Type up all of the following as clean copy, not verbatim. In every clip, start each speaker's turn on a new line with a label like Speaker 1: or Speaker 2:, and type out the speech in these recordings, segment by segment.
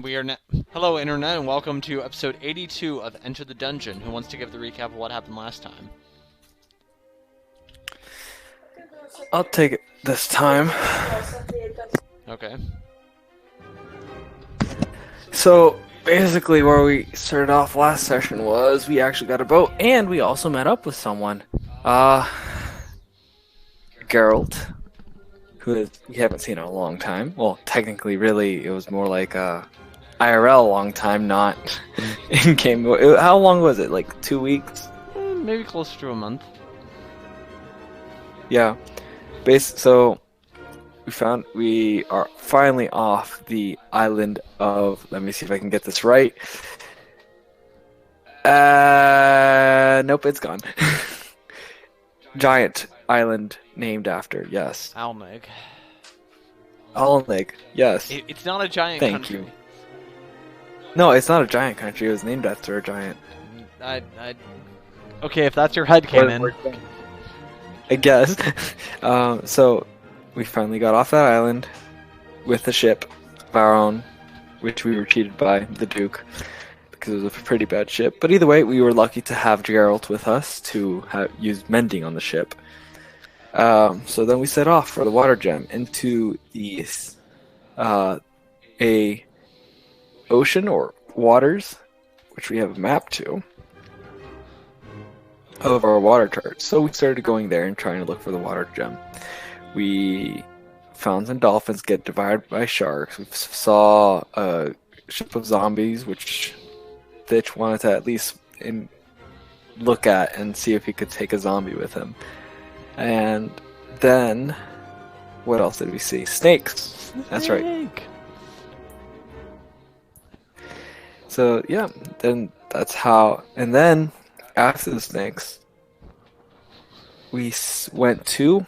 Speaker 1: We are Hello, Internet, and welcome to episode 82 of Enter the Dungeon. Who wants to give the recap of what happened last time?
Speaker 2: I'll take it this time.
Speaker 1: Okay.
Speaker 2: So, basically where we started off last session was we actually got a boat, and we also met up with someone. Geralt, who we haven't seen in a long time. Well, technically, really, it was more like IRL long time, not in-game. How long was it? Like 2 weeks?
Speaker 1: Maybe closer to a month.
Speaker 2: Yeah. So we are finally off the island of, let me see if I can get this right. Nope, it's gone. Giant island named after, yes.
Speaker 1: Almeg.
Speaker 2: Alneg, yes.
Speaker 1: It's not a giant
Speaker 2: Thank
Speaker 1: country.
Speaker 2: you. No, it's not a giant country. It was named after a giant.
Speaker 1: Okay, if that's your headcanon.
Speaker 2: I guess. So we finally got off that island with a ship of our own, which we were cheated by the Duke because it was a pretty bad ship. But either way, we were lucky to have Geralt with us to use mending on the ship. So then we set off for the water gem into the a ocean or waters, which we have a map to of our water chart. So we started going there and trying to look for the water gem. We found some dolphins get devoured by sharks. We saw a ship of zombies, which Thitch wanted to at least look at and see if he could take a zombie with him. And then, what else did we see? Snakes. That's right. So yeah, then that's how. And then after the snakes, we went to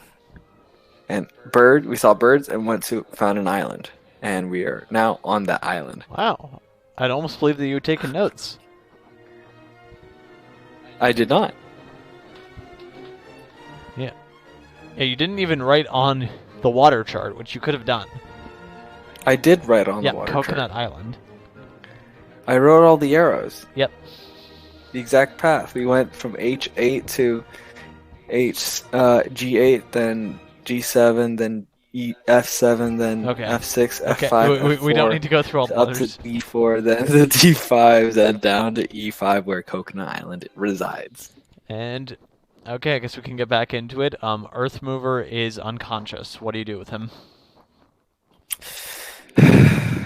Speaker 2: we saw birds and found an island, and we are now on that island.
Speaker 1: Wow, I'd almost believe that you had taken notes.
Speaker 2: I did not.
Speaker 1: Yeah, you didn't even write on the water chart, which you could have done.
Speaker 2: I did write on the water
Speaker 1: Coconut
Speaker 2: chart.
Speaker 1: Island.
Speaker 2: I wrote all the arrows.
Speaker 1: Yep.
Speaker 2: The exact path. We went from H8 to G8, then G7, then F7, then F6, F5, F4.
Speaker 1: We don't need to go through all the
Speaker 2: up
Speaker 1: others.
Speaker 2: to E4, then the D5, then down to E5, where Coconut Island resides.
Speaker 1: And okay, I guess we can get back into it. Earthmover is unconscious. What do you do with him?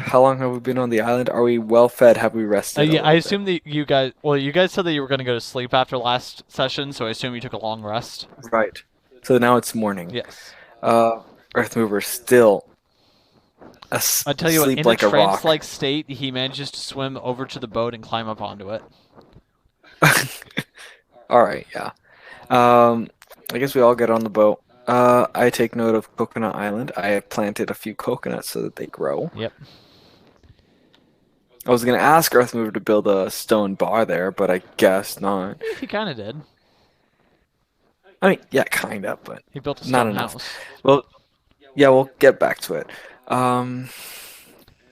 Speaker 2: How long have we been on the island? Are we well fed? Have we rested?
Speaker 1: Yeah, I assume that you guys. Well, you guys said that you were going to go to sleep after last session, so I assume you took a long rest.
Speaker 2: Right. So now it's morning.
Speaker 1: Yes.
Speaker 2: Earthmover still
Speaker 1: I tell you what, in
Speaker 2: like
Speaker 1: a
Speaker 2: a rock.
Speaker 1: trance-like state, he manages to swim over to the boat and climb up onto it.
Speaker 2: All right. Yeah. I guess we all get on the boat. I take note of Coconut Island. I have planted a few coconuts so that they grow.
Speaker 1: Yep.
Speaker 2: I was going to ask Earthmover to build a stone bar there, but I guess not.
Speaker 1: He kind of did.
Speaker 2: I mean, yeah, kind of, but
Speaker 1: he built a stone
Speaker 2: not enough.
Speaker 1: house.
Speaker 2: Well, yeah, we'll get back to it. And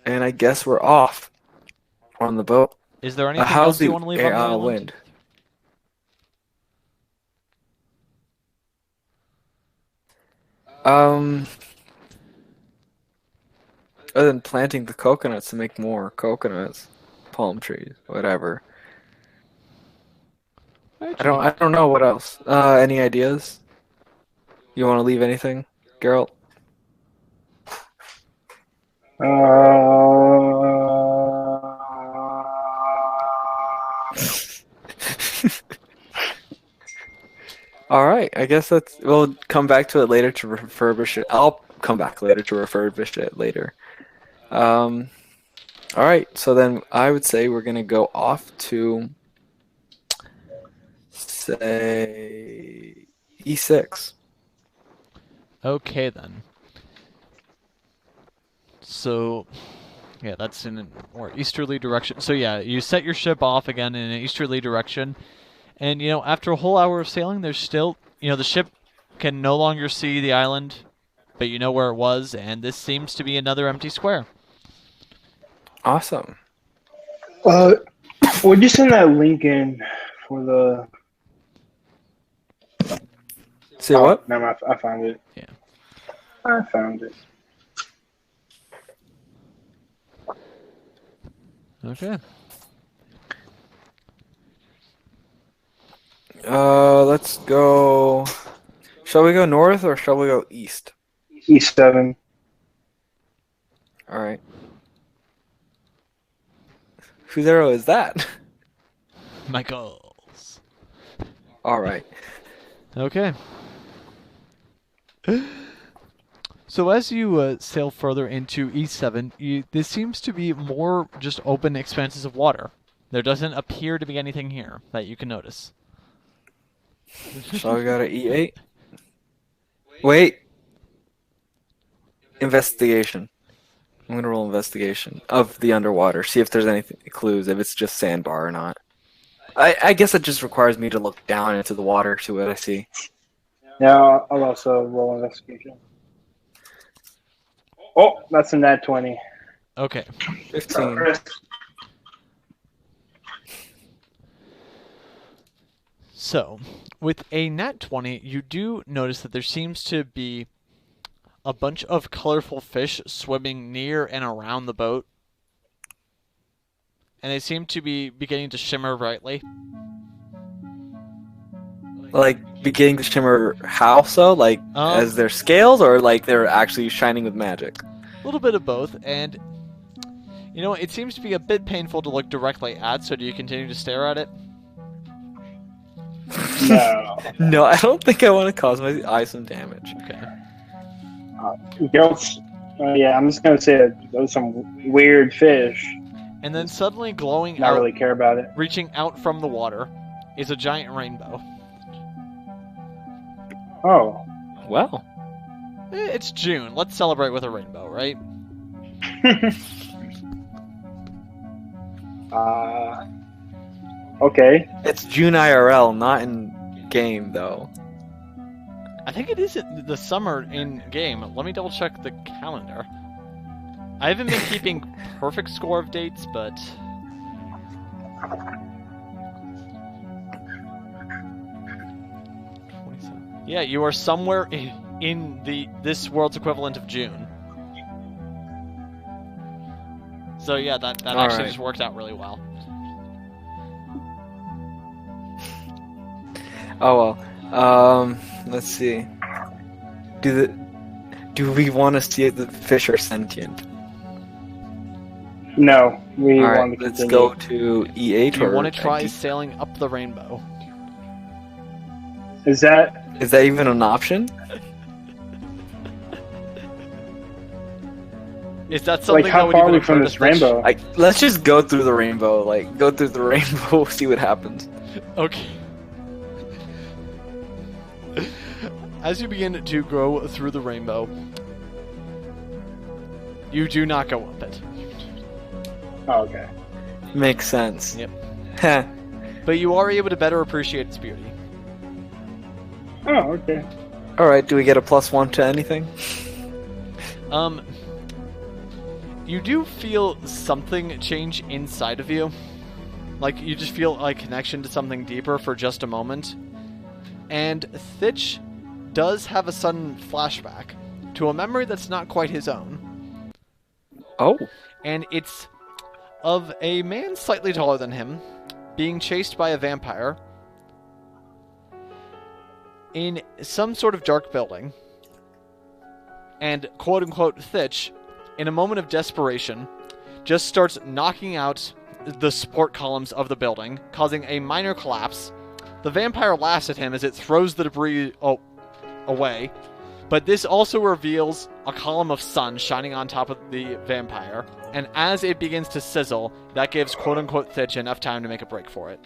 Speaker 2: I guess we're off on the boat.
Speaker 1: Is there anything else you want to leave on the island?
Speaker 2: Wind? Other than planting the coconuts to make more coconuts, palm trees, whatever. I don't know what else. Any ideas? You want to leave anything, Geralt? All right, I guess we'll come back to it later to refurbish it. I'll come back later to refurbish it later. All right, so then I would say we're gonna go off to say E6.
Speaker 1: Okay then. So, yeah, that's in a more easterly direction. So yeah, you set your ship off again in an easterly direction. And, after a whole hour of sailing, there's still, the ship can no longer see the island but you know where it was, and this seems to be another empty square.
Speaker 2: Awesome.
Speaker 3: Would you send that link in for the?
Speaker 2: Say
Speaker 3: Oh,
Speaker 2: what?
Speaker 3: no, I found it.
Speaker 1: Yeah.
Speaker 3: I found it.
Speaker 1: Okay.
Speaker 2: Let's go. Shall we go north or shall we go east?
Speaker 3: E7.
Speaker 2: All right. Whose arrow is that?
Speaker 1: Michael's.
Speaker 2: All right.
Speaker 1: Okay. So as you sail further into E7, there seems to be more just open expanses of water. There doesn't appear to be anything here that you can notice.
Speaker 2: Shall we go to E8? Wait. Investigation. I'm gonna roll investigation of the underwater. See if there's any clues. If it's just sandbar or not. I guess it just requires me to look down into the water, see what I see.
Speaker 3: Yeah, I'll also roll investigation. Oh, that's a nat 20.
Speaker 1: Okay.
Speaker 2: 15.
Speaker 1: So, with a nat 20, you do notice that there seems to be a bunch of colorful fish swimming near and around the boat. And they seem to be beginning to shimmer brightly.
Speaker 2: Like beginning to shimmer how so? Like as their scales or like they're actually shining with magic?
Speaker 1: A little bit of both, and you know, it seems to be a bit painful to look directly at, so do you continue to stare at it?
Speaker 3: No.
Speaker 2: No, I don't think I want to cause my eye some damage.
Speaker 1: Okay.
Speaker 3: Girls, yeah, I'm just gonna say that those are some weird fish.
Speaker 1: And then suddenly glowing
Speaker 3: Not
Speaker 1: out,
Speaker 3: really care about it.
Speaker 1: reaching out from the water, is a giant rainbow.
Speaker 3: Oh.
Speaker 2: Well.
Speaker 1: It's June. Let's celebrate with a rainbow, right?
Speaker 3: Okay.
Speaker 2: It's June IRL, not in game though.
Speaker 1: I think it is the summer in game. Let me double check the calendar. I haven't been keeping perfect score of dates, but yeah, you are somewhere in this world's equivalent of June. So yeah, that actually just worked out really well.
Speaker 2: Oh well. Let's see. Do we want to see if the fish are sentient?
Speaker 3: No, we
Speaker 2: All
Speaker 3: want
Speaker 2: right,
Speaker 3: to
Speaker 2: let's
Speaker 3: continue.
Speaker 2: go to E8.
Speaker 1: Do you
Speaker 2: or
Speaker 1: want to try sailing up the rainbow?
Speaker 3: Is that
Speaker 2: even an option?
Speaker 1: Is that something
Speaker 3: like how
Speaker 1: that would
Speaker 3: far are
Speaker 1: even
Speaker 3: we
Speaker 1: occur
Speaker 3: from
Speaker 1: to
Speaker 3: this
Speaker 1: Stitch?
Speaker 3: rainbow?
Speaker 2: Let's just go through the rainbow. Like go through the rainbow, see what happens.
Speaker 1: Okay. As you begin to go through the rainbow, you do not go up it.
Speaker 3: Oh, okay.
Speaker 2: Makes sense.
Speaker 1: Yep.
Speaker 2: Heh.
Speaker 1: But you are able to better appreciate its beauty.
Speaker 3: Oh, okay.
Speaker 2: All right. Do we get a +1 to anything?
Speaker 1: You do feel something change inside of you. Like, you just feel a connection to something deeper for just a moment. And Thitch does have a sudden flashback to a memory that's not quite his own.
Speaker 2: Oh.
Speaker 1: And it's of a man slightly taller than him being chased by a vampire in some sort of dark building. And quote-unquote Thitch, in a moment of desperation, just starts knocking out the support columns of the building, causing a minor collapse. The vampire laughs at him as it throws the debris away, but this also reveals a column of sun shining on top of the vampire, and as it begins to sizzle, that gives quote-unquote Thitch enough time to make a break for it.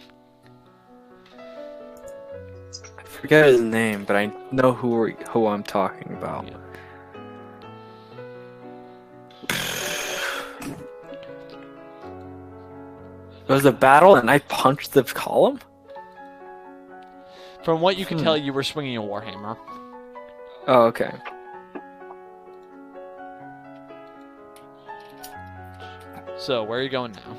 Speaker 2: I forget his name, but I know who I'm talking about.
Speaker 1: Yeah.
Speaker 2: There was a battle, and I punched the column?
Speaker 1: From what you can tell, you were swinging a warhammer.
Speaker 2: Oh, okay.
Speaker 1: So, where are you going now?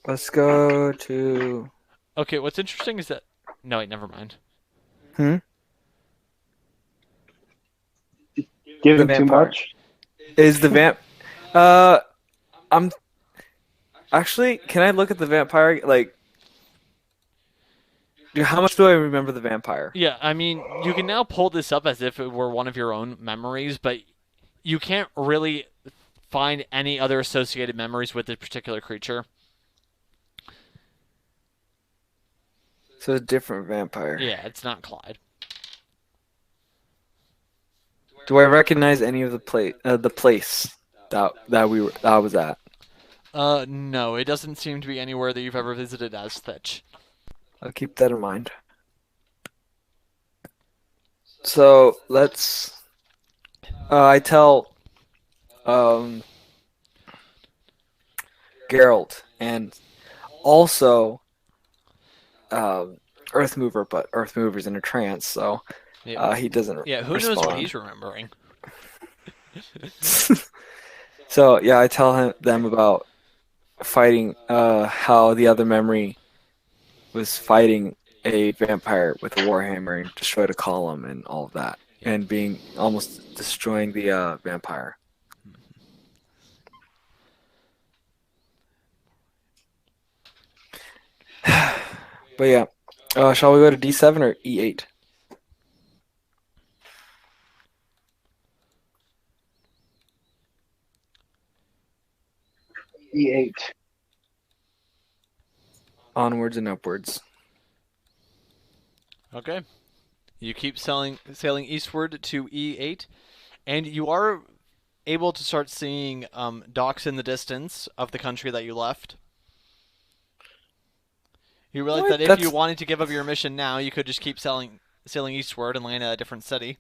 Speaker 2: Let's go to.
Speaker 1: Okay, what's interesting is that... No, wait, never mind.
Speaker 2: The
Speaker 3: Given too
Speaker 2: vampire.
Speaker 3: much.
Speaker 2: Is the I'm actually. Can I look at the vampire? Like, how much do I remember the vampire?
Speaker 1: Yeah, I mean, you can now pull this up as if it were one of your own memories, but you can't really find any other associated memories with this particular creature.
Speaker 2: So a different vampire.
Speaker 1: Yeah, it's not Clyde.
Speaker 2: Do I recognize any of the place that I was at?
Speaker 1: No, it doesn't seem to be anywhere that you've ever visited as Thitch.
Speaker 2: I'll keep that in mind. So let's. I tell Geralt and also Earthmover, but Earthmover's in a trance, so
Speaker 1: Yeah,
Speaker 2: he doesn't
Speaker 1: who knows what
Speaker 2: respond.
Speaker 1: he's remembering?
Speaker 2: So yeah, I tell them about fighting how the other memory was fighting a vampire with a warhammer and destroyed a column and all of that, and being almost destroying the vampire. But yeah, shall we go to D7 or E8?
Speaker 3: E8.
Speaker 2: Onwards and upwards.
Speaker 1: Okay. You keep sailing eastward to E8, and you are able to start seeing docks in the distance of the country that you left. You realize
Speaker 2: What?
Speaker 1: that if
Speaker 2: That's-
Speaker 1: you wanted to give up your mission now, you could just keep sailing eastward and land at a different city.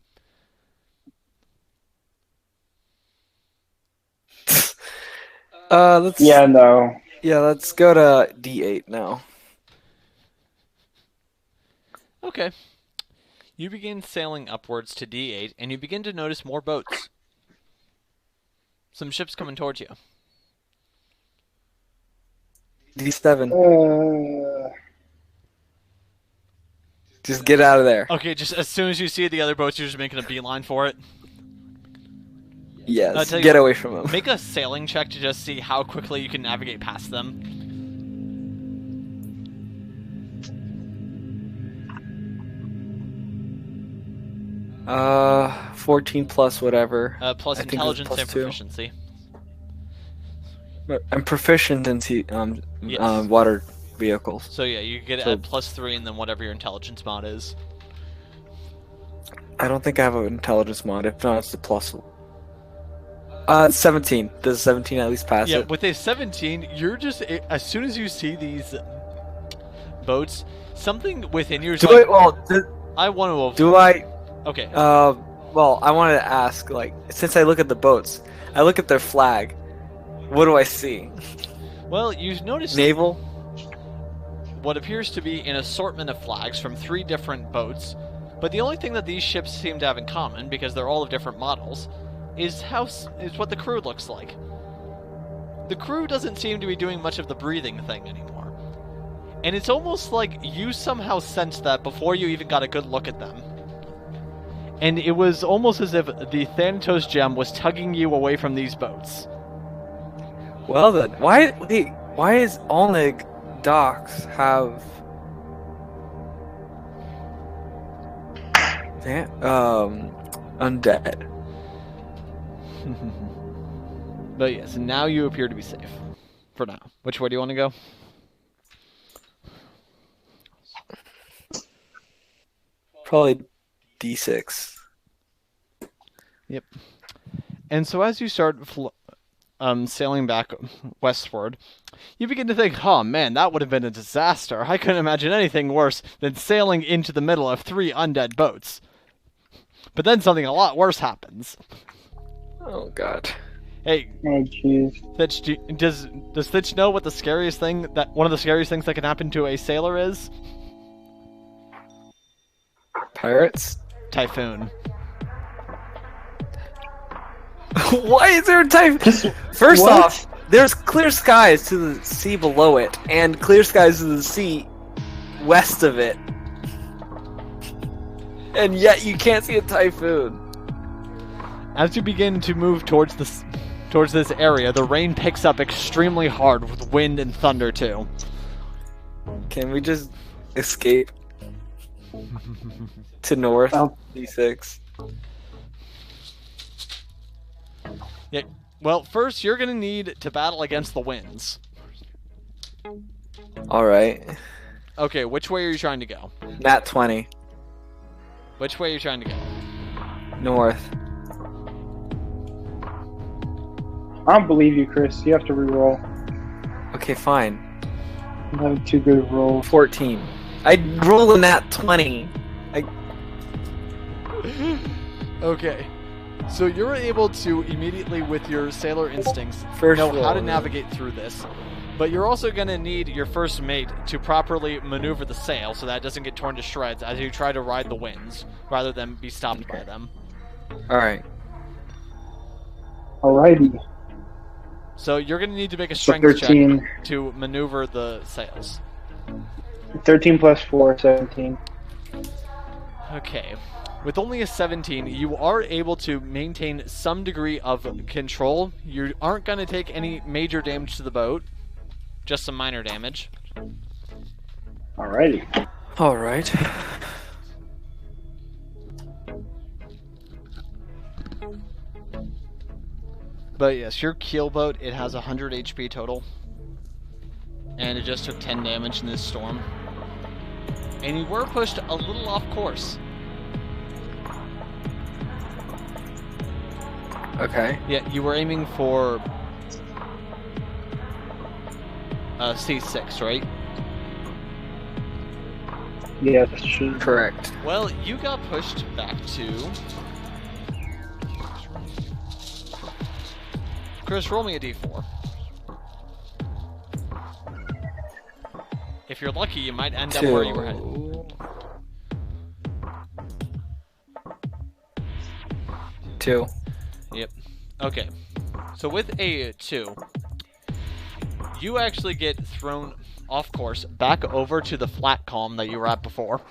Speaker 2: Let's
Speaker 3: No.
Speaker 2: let's go to D8 now.
Speaker 1: Okay. You begin sailing upwards to D8, and you begin to notice more boats. Some ships coming towards you.
Speaker 2: D7. Just get out of there.
Speaker 1: Okay, just as soon as you see the other boats, you're just making a beeline for it.
Speaker 2: Yes,
Speaker 1: tell you
Speaker 2: get
Speaker 1: what,
Speaker 2: away from them.
Speaker 1: Make a sailing check to just see how quickly you can navigate past them.
Speaker 2: 14 plus whatever.
Speaker 1: Plus
Speaker 2: I think it was
Speaker 1: intelligence
Speaker 2: plus
Speaker 1: and
Speaker 2: 2.
Speaker 1: proficiency.
Speaker 2: But I'm proficient in
Speaker 1: Yes.
Speaker 2: water vehicles.
Speaker 1: So yeah, you get
Speaker 2: So-
Speaker 1: a +3 and then whatever your intelligence mod is.
Speaker 2: I don't think I have an intelligence mod. If not, it's the plus. 17. Does 17 at least pass
Speaker 1: Yeah,
Speaker 2: it?
Speaker 1: with a 17, you're just as soon as you see these boats, something within you is like, I want to.
Speaker 2: do I?
Speaker 1: Okay.
Speaker 2: Well, I wanted to ask, like, since I look at the boats, I look at their flag. What do I see?
Speaker 1: Well, you notice
Speaker 2: Naval.
Speaker 1: what appears to be an assortment of flags from 3 different boats, but the only thing that these ships seem to have in common, because they're all of different models, is what the crew looks like. The crew doesn't seem to be doing much of the breathing thing anymore. And it's almost like you somehow sensed that before you even got a good look at them. And it was almost as if the Thanatos gem was tugging you away from these boats.
Speaker 2: Well then, why is Alnig docks have undead?
Speaker 1: But yes, now you appear to be safe. For now. Which way do you want to go?
Speaker 2: Probably D6.
Speaker 1: Yep. And so as you start sailing back westward, you begin to think, oh man, that would have been a disaster. I couldn't imagine anything worse than sailing into the middle of 3 undead boats. But then something a lot worse happens.
Speaker 2: Oh god.
Speaker 1: Hey,
Speaker 3: Oh, jeez.
Speaker 1: Thitch, does Thitch know what the scariest thing one of the scariest things that can happen to a sailor is?
Speaker 2: Pirates?
Speaker 1: typhoon.
Speaker 2: Why is there a typhoon?
Speaker 3: Just
Speaker 2: First
Speaker 3: what?
Speaker 2: off, there's clear skies to the sea below it, and clear skies to the sea west of it. And yet you can't see a typhoon.
Speaker 1: As you begin to move towards this area, the rain picks up extremely hard with wind and thunder too.
Speaker 2: Can we just escape to north
Speaker 3: Oh.
Speaker 2: D6?
Speaker 1: Yeah. Well, first you're gonna need to battle against the winds.
Speaker 2: Alright.
Speaker 1: Okay, which way are you trying to go?
Speaker 2: Nat 20.
Speaker 1: Which way are you trying to go?
Speaker 2: North.
Speaker 3: I don't believe you, Chris. You have to reroll.
Speaker 2: Okay, fine.
Speaker 3: I'm having too good of rolls.
Speaker 2: 14. I roll a nat 20.
Speaker 1: Okay. So you're able to immediately, with your sailor instincts,
Speaker 2: First
Speaker 1: know how to
Speaker 2: roll.
Speaker 1: navigate through this. But you're also going to need your first mate to properly maneuver the sail so that it doesn't get torn to shreds as you try to ride the winds, rather than be stopped by them.
Speaker 2: Alright.
Speaker 3: Alrighty.
Speaker 1: So you're going to need to make a
Speaker 3: So
Speaker 1: strength check
Speaker 3: 13.
Speaker 1: to maneuver the sails.
Speaker 3: 13 plus 4, 17.
Speaker 1: Okay. With only a 17, you are able to maintain some degree of control. You aren't going to take any major damage to the boat. Just some minor damage.
Speaker 3: Alrighty.
Speaker 2: Alright.
Speaker 1: But yes, your keel boat, it has 100 HP total. And it just took 10 damage in this storm. And you were pushed a little off course.
Speaker 2: Okay.
Speaker 1: Yeah, you were aiming for C6, right?
Speaker 3: Yes, should.
Speaker 2: Correct.
Speaker 1: Well, you got pushed back to... Chris, roll me a d4. If you're lucky, you might end up where you were headed.
Speaker 2: 2.
Speaker 1: Yep. Okay. So with a 2, you actually get thrown off course back over to the flat calm that you were at before.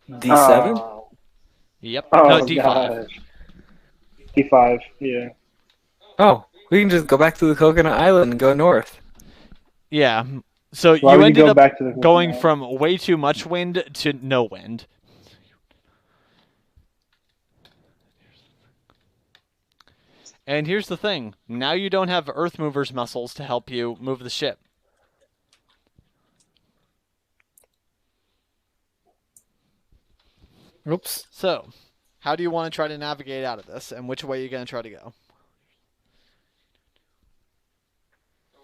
Speaker 2: D7?
Speaker 1: Yep.
Speaker 3: Oh,
Speaker 1: No, D5.
Speaker 3: gosh. D5, yeah.
Speaker 2: Oh, we can just go back to the Coconut Island and go north.
Speaker 1: Yeah. So
Speaker 3: Why
Speaker 1: you
Speaker 3: would you
Speaker 1: ended
Speaker 3: go
Speaker 1: up
Speaker 3: back to the
Speaker 1: going
Speaker 3: Coconut?
Speaker 1: from way too much wind to no wind. And here's the thing. Now you don't have Earthmover's muscles to help you move the ship.
Speaker 2: Oops.
Speaker 1: So, how do you want to try to navigate out of this, and which way are you going to try to go?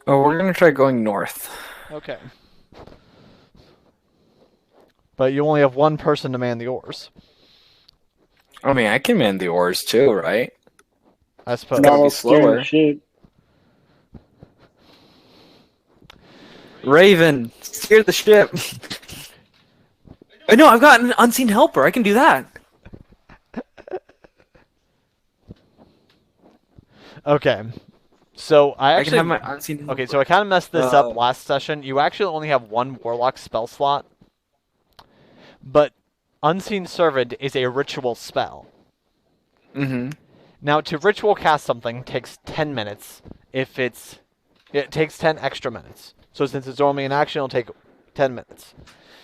Speaker 2: Oh, we're gonna try going north.
Speaker 1: Okay. But you only have one person to man the oars,
Speaker 2: I mean, I can man the oars too, right?
Speaker 1: I suppose.
Speaker 2: gotta be
Speaker 3: Not steering
Speaker 2: slower.
Speaker 3: the ship.
Speaker 2: Raven, steer the ship. I know, I've got an unseen helper. I can do that.
Speaker 1: Okay. So I
Speaker 2: I can
Speaker 1: actually...
Speaker 2: have my unseen helper.
Speaker 1: Okay, so I kind of messed this up last session. You actually only have one Warlock spell slot. But Unseen Servant is a ritual spell.
Speaker 2: Mm-hmm.
Speaker 1: Now, to ritual cast something takes 10 minutes. If it's... It takes 10 extra minutes. So since it's only an action, it'll take 10 minutes.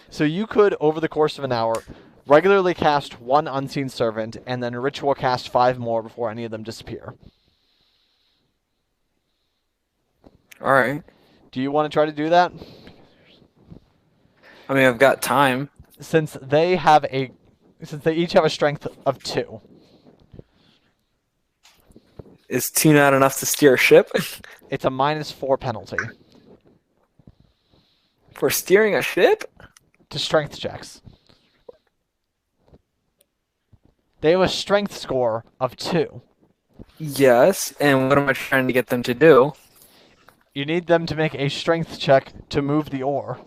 Speaker 1: So you could, over the course of an hour, regularly cast one Unseen Servant, and then ritual cast 5 more before any of them disappear.
Speaker 2: Alright.
Speaker 1: Do you want to try to do that?
Speaker 2: I mean, I've got time.
Speaker 1: Since they each have a strength of 2.
Speaker 2: Is 2 not enough to steer a ship?
Speaker 1: It's a -4 penalty
Speaker 2: For steering a ship?
Speaker 1: to strength checks. They have a strength score of 2.
Speaker 2: Yes, and what am I trying to get them to do?
Speaker 1: You need them to make a strength check to move the oar.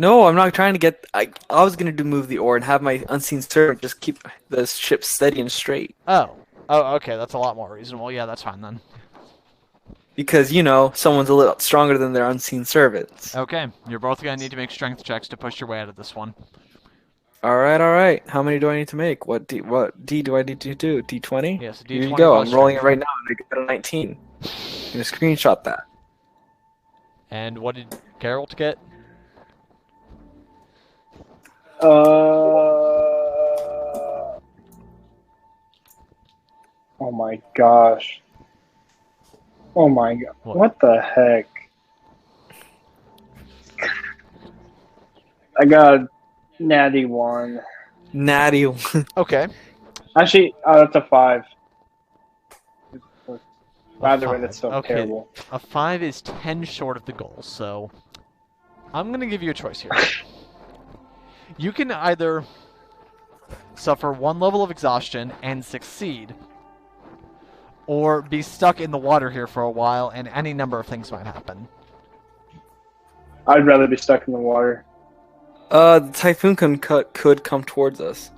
Speaker 2: No, I'm not trying to get. I was gonna move the ore and have my unseen servant just keep the ship steady and straight.
Speaker 1: Oh, okay, that's a lot more reasonable. Yeah, that's fine then.
Speaker 2: Because someone's a little stronger than their unseen servants.
Speaker 1: Okay, you're both gonna need to make strength checks to push your way out of this one.
Speaker 2: All right, all right. How many do I need to make? What D do I need to do? D20?
Speaker 1: Yes,
Speaker 2: Here you
Speaker 1: D20
Speaker 2: go.
Speaker 1: plus
Speaker 2: I'm rolling it
Speaker 1: strength.
Speaker 2: right now, and I got a 19. I'm gonna screenshot that.
Speaker 1: And what did Geralt get?
Speaker 3: Oh my gosh. Oh my god. What the heck? I got natty 1.
Speaker 2: Natty.
Speaker 1: Okay.
Speaker 3: Actually, that's a 5. By the way,
Speaker 1: five.
Speaker 3: that's so
Speaker 1: Okay.
Speaker 3: terrible.
Speaker 1: A 5 is 10 short of the goal, so I'm going to give you a choice here. You can either suffer 1 level of exhaustion and succeed, or be stuck in the water here for a while and any number of things might happen.
Speaker 3: I'd rather be stuck in the water.
Speaker 2: The typhoon could come towards us.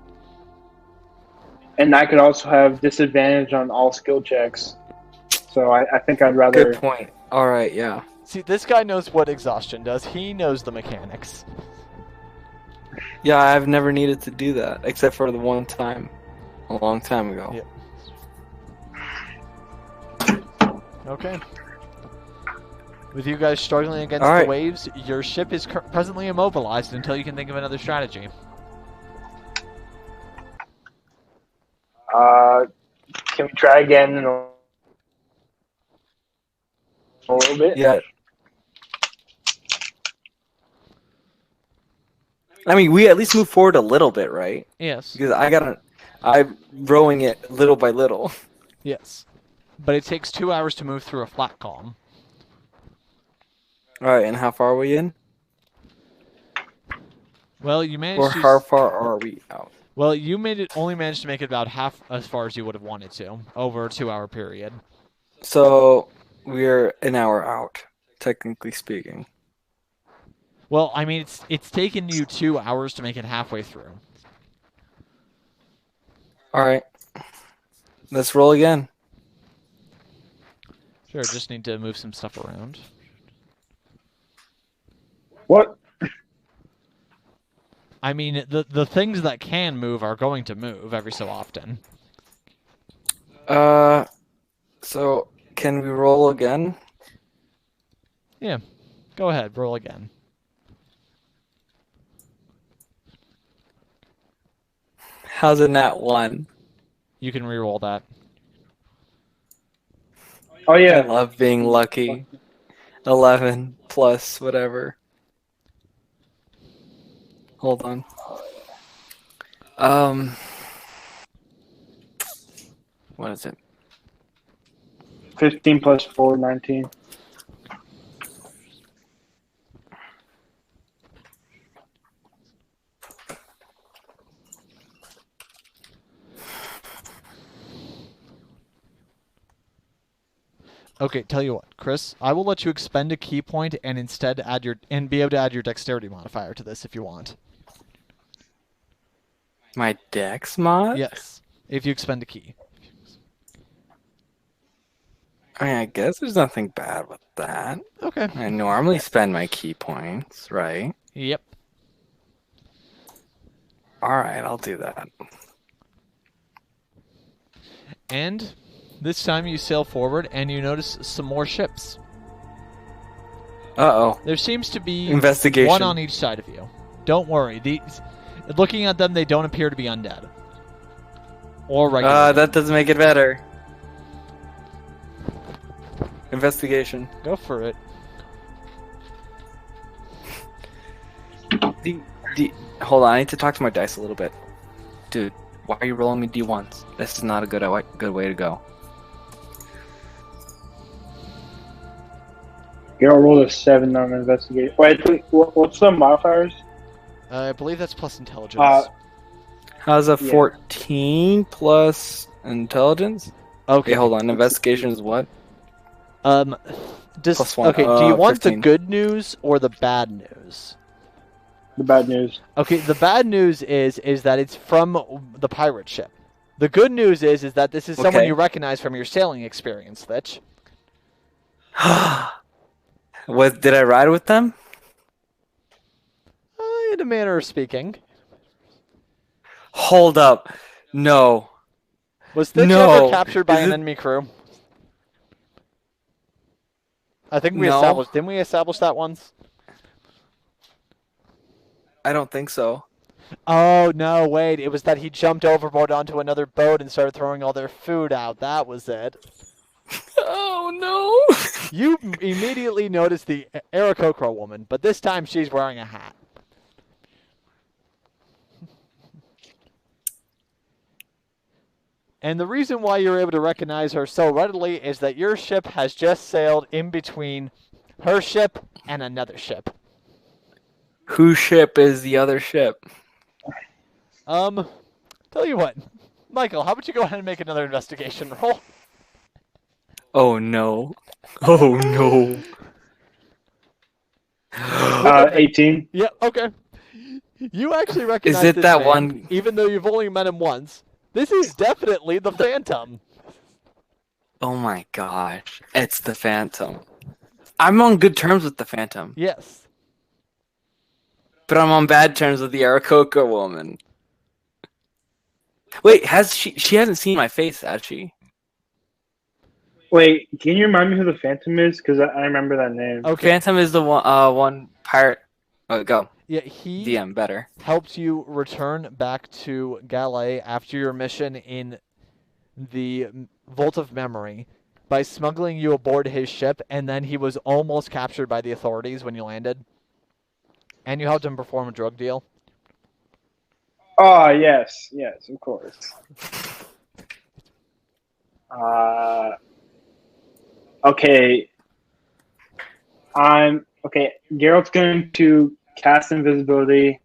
Speaker 3: And I could also have disadvantage on all skill checks. So I think I'd rather...
Speaker 2: Good point. All right, yeah.
Speaker 1: See, this guy knows what exhaustion does. He knows the mechanics.
Speaker 2: Yeah, I've never needed to do that, except for the one time, a long time ago.
Speaker 1: Yep. Okay. With you guys struggling against
Speaker 2: All right.
Speaker 1: the waves, your ship is presently immobilized until you can think of another strategy.
Speaker 3: Can we try again in a little bit?
Speaker 2: Yeah. I mean, we at least move forward a little bit, right?
Speaker 1: Yes.
Speaker 2: Because I'm rowing it little by little.
Speaker 1: Yes. But it takes 2 hours to move through a flat calm.
Speaker 2: All right, and how far are we in?
Speaker 1: Well, you managed
Speaker 2: Or
Speaker 1: to...
Speaker 2: how far are we out?
Speaker 1: Well, you only managed to make it about half as far as you would have wanted to, over a 2-hour period.
Speaker 2: So we're an hour out, technically speaking.
Speaker 1: Well, I mean, it's taken you 2 hours to make it halfway through.
Speaker 2: All right, let's roll again.
Speaker 1: Sure, just need to move some stuff around.
Speaker 3: What?
Speaker 1: I mean, the things that can move are going to move every so often.
Speaker 2: So can we roll again?
Speaker 1: Yeah, go ahead, roll again.
Speaker 2: How's a nat 1?
Speaker 1: You can re-roll that.
Speaker 3: Oh,
Speaker 2: I
Speaker 3: yeah.
Speaker 2: love being lucky. 11 plus whatever. Hold on. What is it?
Speaker 3: 15 plus 4, 19.
Speaker 1: Okay, tell you what, Chris, I will let you expend a key point and instead be able to add your dexterity modifier to this if you want.
Speaker 2: My dex mod?
Speaker 1: Yes, if you expend a key.
Speaker 2: I mean, I guess there's nothing bad with that.
Speaker 1: Okay.
Speaker 2: I normally spend my key points, right?
Speaker 1: Yep.
Speaker 2: Alright, I'll do that.
Speaker 1: And this time you sail forward and you notice some more ships.
Speaker 2: Uh-oh.
Speaker 1: There seems to be
Speaker 2: Investigation.
Speaker 1: one on each side of you. Don't worry. Looking at them, they don't appear to be undead. Or regular.
Speaker 2: That doesn't make it better. Investigation.
Speaker 1: Go for it.
Speaker 2: Hold on, I need to talk to my dice a little bit. Dude, why are you rolling me D1s? This is not a good way to go.
Speaker 3: You don't roll a 7 on investigation. Wait, what's the modifiers?
Speaker 1: I believe that's plus intelligence.
Speaker 2: How's a
Speaker 3: Yeah.
Speaker 2: 14 intelligence? Okay, hold on. Investigation is what?
Speaker 1: Plus
Speaker 2: 1.
Speaker 1: Okay, do you want
Speaker 2: 15.
Speaker 1: the good news or the bad news?
Speaker 3: The bad news.
Speaker 1: Okay, the bad news is that it's from the pirate ship. The good news is that this is someone
Speaker 2: Okay.
Speaker 1: you recognize from your sailing experience, Thitch.
Speaker 2: Did I ride with them?
Speaker 1: In a manner of speaking.
Speaker 2: Hold up. No.
Speaker 1: Was Thitch ever
Speaker 2: No.
Speaker 1: captured by
Speaker 2: Is
Speaker 1: an
Speaker 2: it-
Speaker 1: enemy crew? I think we
Speaker 2: No.
Speaker 1: established. Didn't we establish that once?
Speaker 2: I don't think so.
Speaker 1: Oh, no, wait. It was that he jumped overboard onto another boat and started throwing all their food out. That was it.
Speaker 2: Oh no.
Speaker 1: You immediately noticed the Aarakocra woman, but this time she's wearing a hat. And the reason why you're able to recognize her so readily is that your ship has just sailed in between her ship and another ship.
Speaker 2: Whose ship is the other ship?
Speaker 1: Tell you what, Michael, how about you go ahead and make another investigation roll?
Speaker 2: Oh no. Oh no.
Speaker 3: 18.
Speaker 1: Yeah, okay. You actually recognize
Speaker 2: it
Speaker 1: this
Speaker 2: that
Speaker 1: man,
Speaker 2: one-
Speaker 1: even though you've only met him once. This is definitely the Phantom.
Speaker 2: Oh my gosh. It's the Phantom. I'm on good terms with the Phantom,
Speaker 1: Yes.
Speaker 2: but I'm on bad terms with the Aarakocra woman. Wait, she hasn't seen my face, has she?
Speaker 3: Wait, can you remind me who the Phantom is? Because I remember that name.
Speaker 1: Okay.
Speaker 2: Phantom is the one pirate. Oh, go.
Speaker 1: Yeah, he
Speaker 2: DM better.
Speaker 1: helped you return back to Galay after your mission in the Vault of Memory by smuggling you aboard his ship, and then he was almost captured by the authorities when you landed. And you helped him perform a drug deal.
Speaker 3: Oh, yes, of course. Okay. Geralt's going to cast invisibility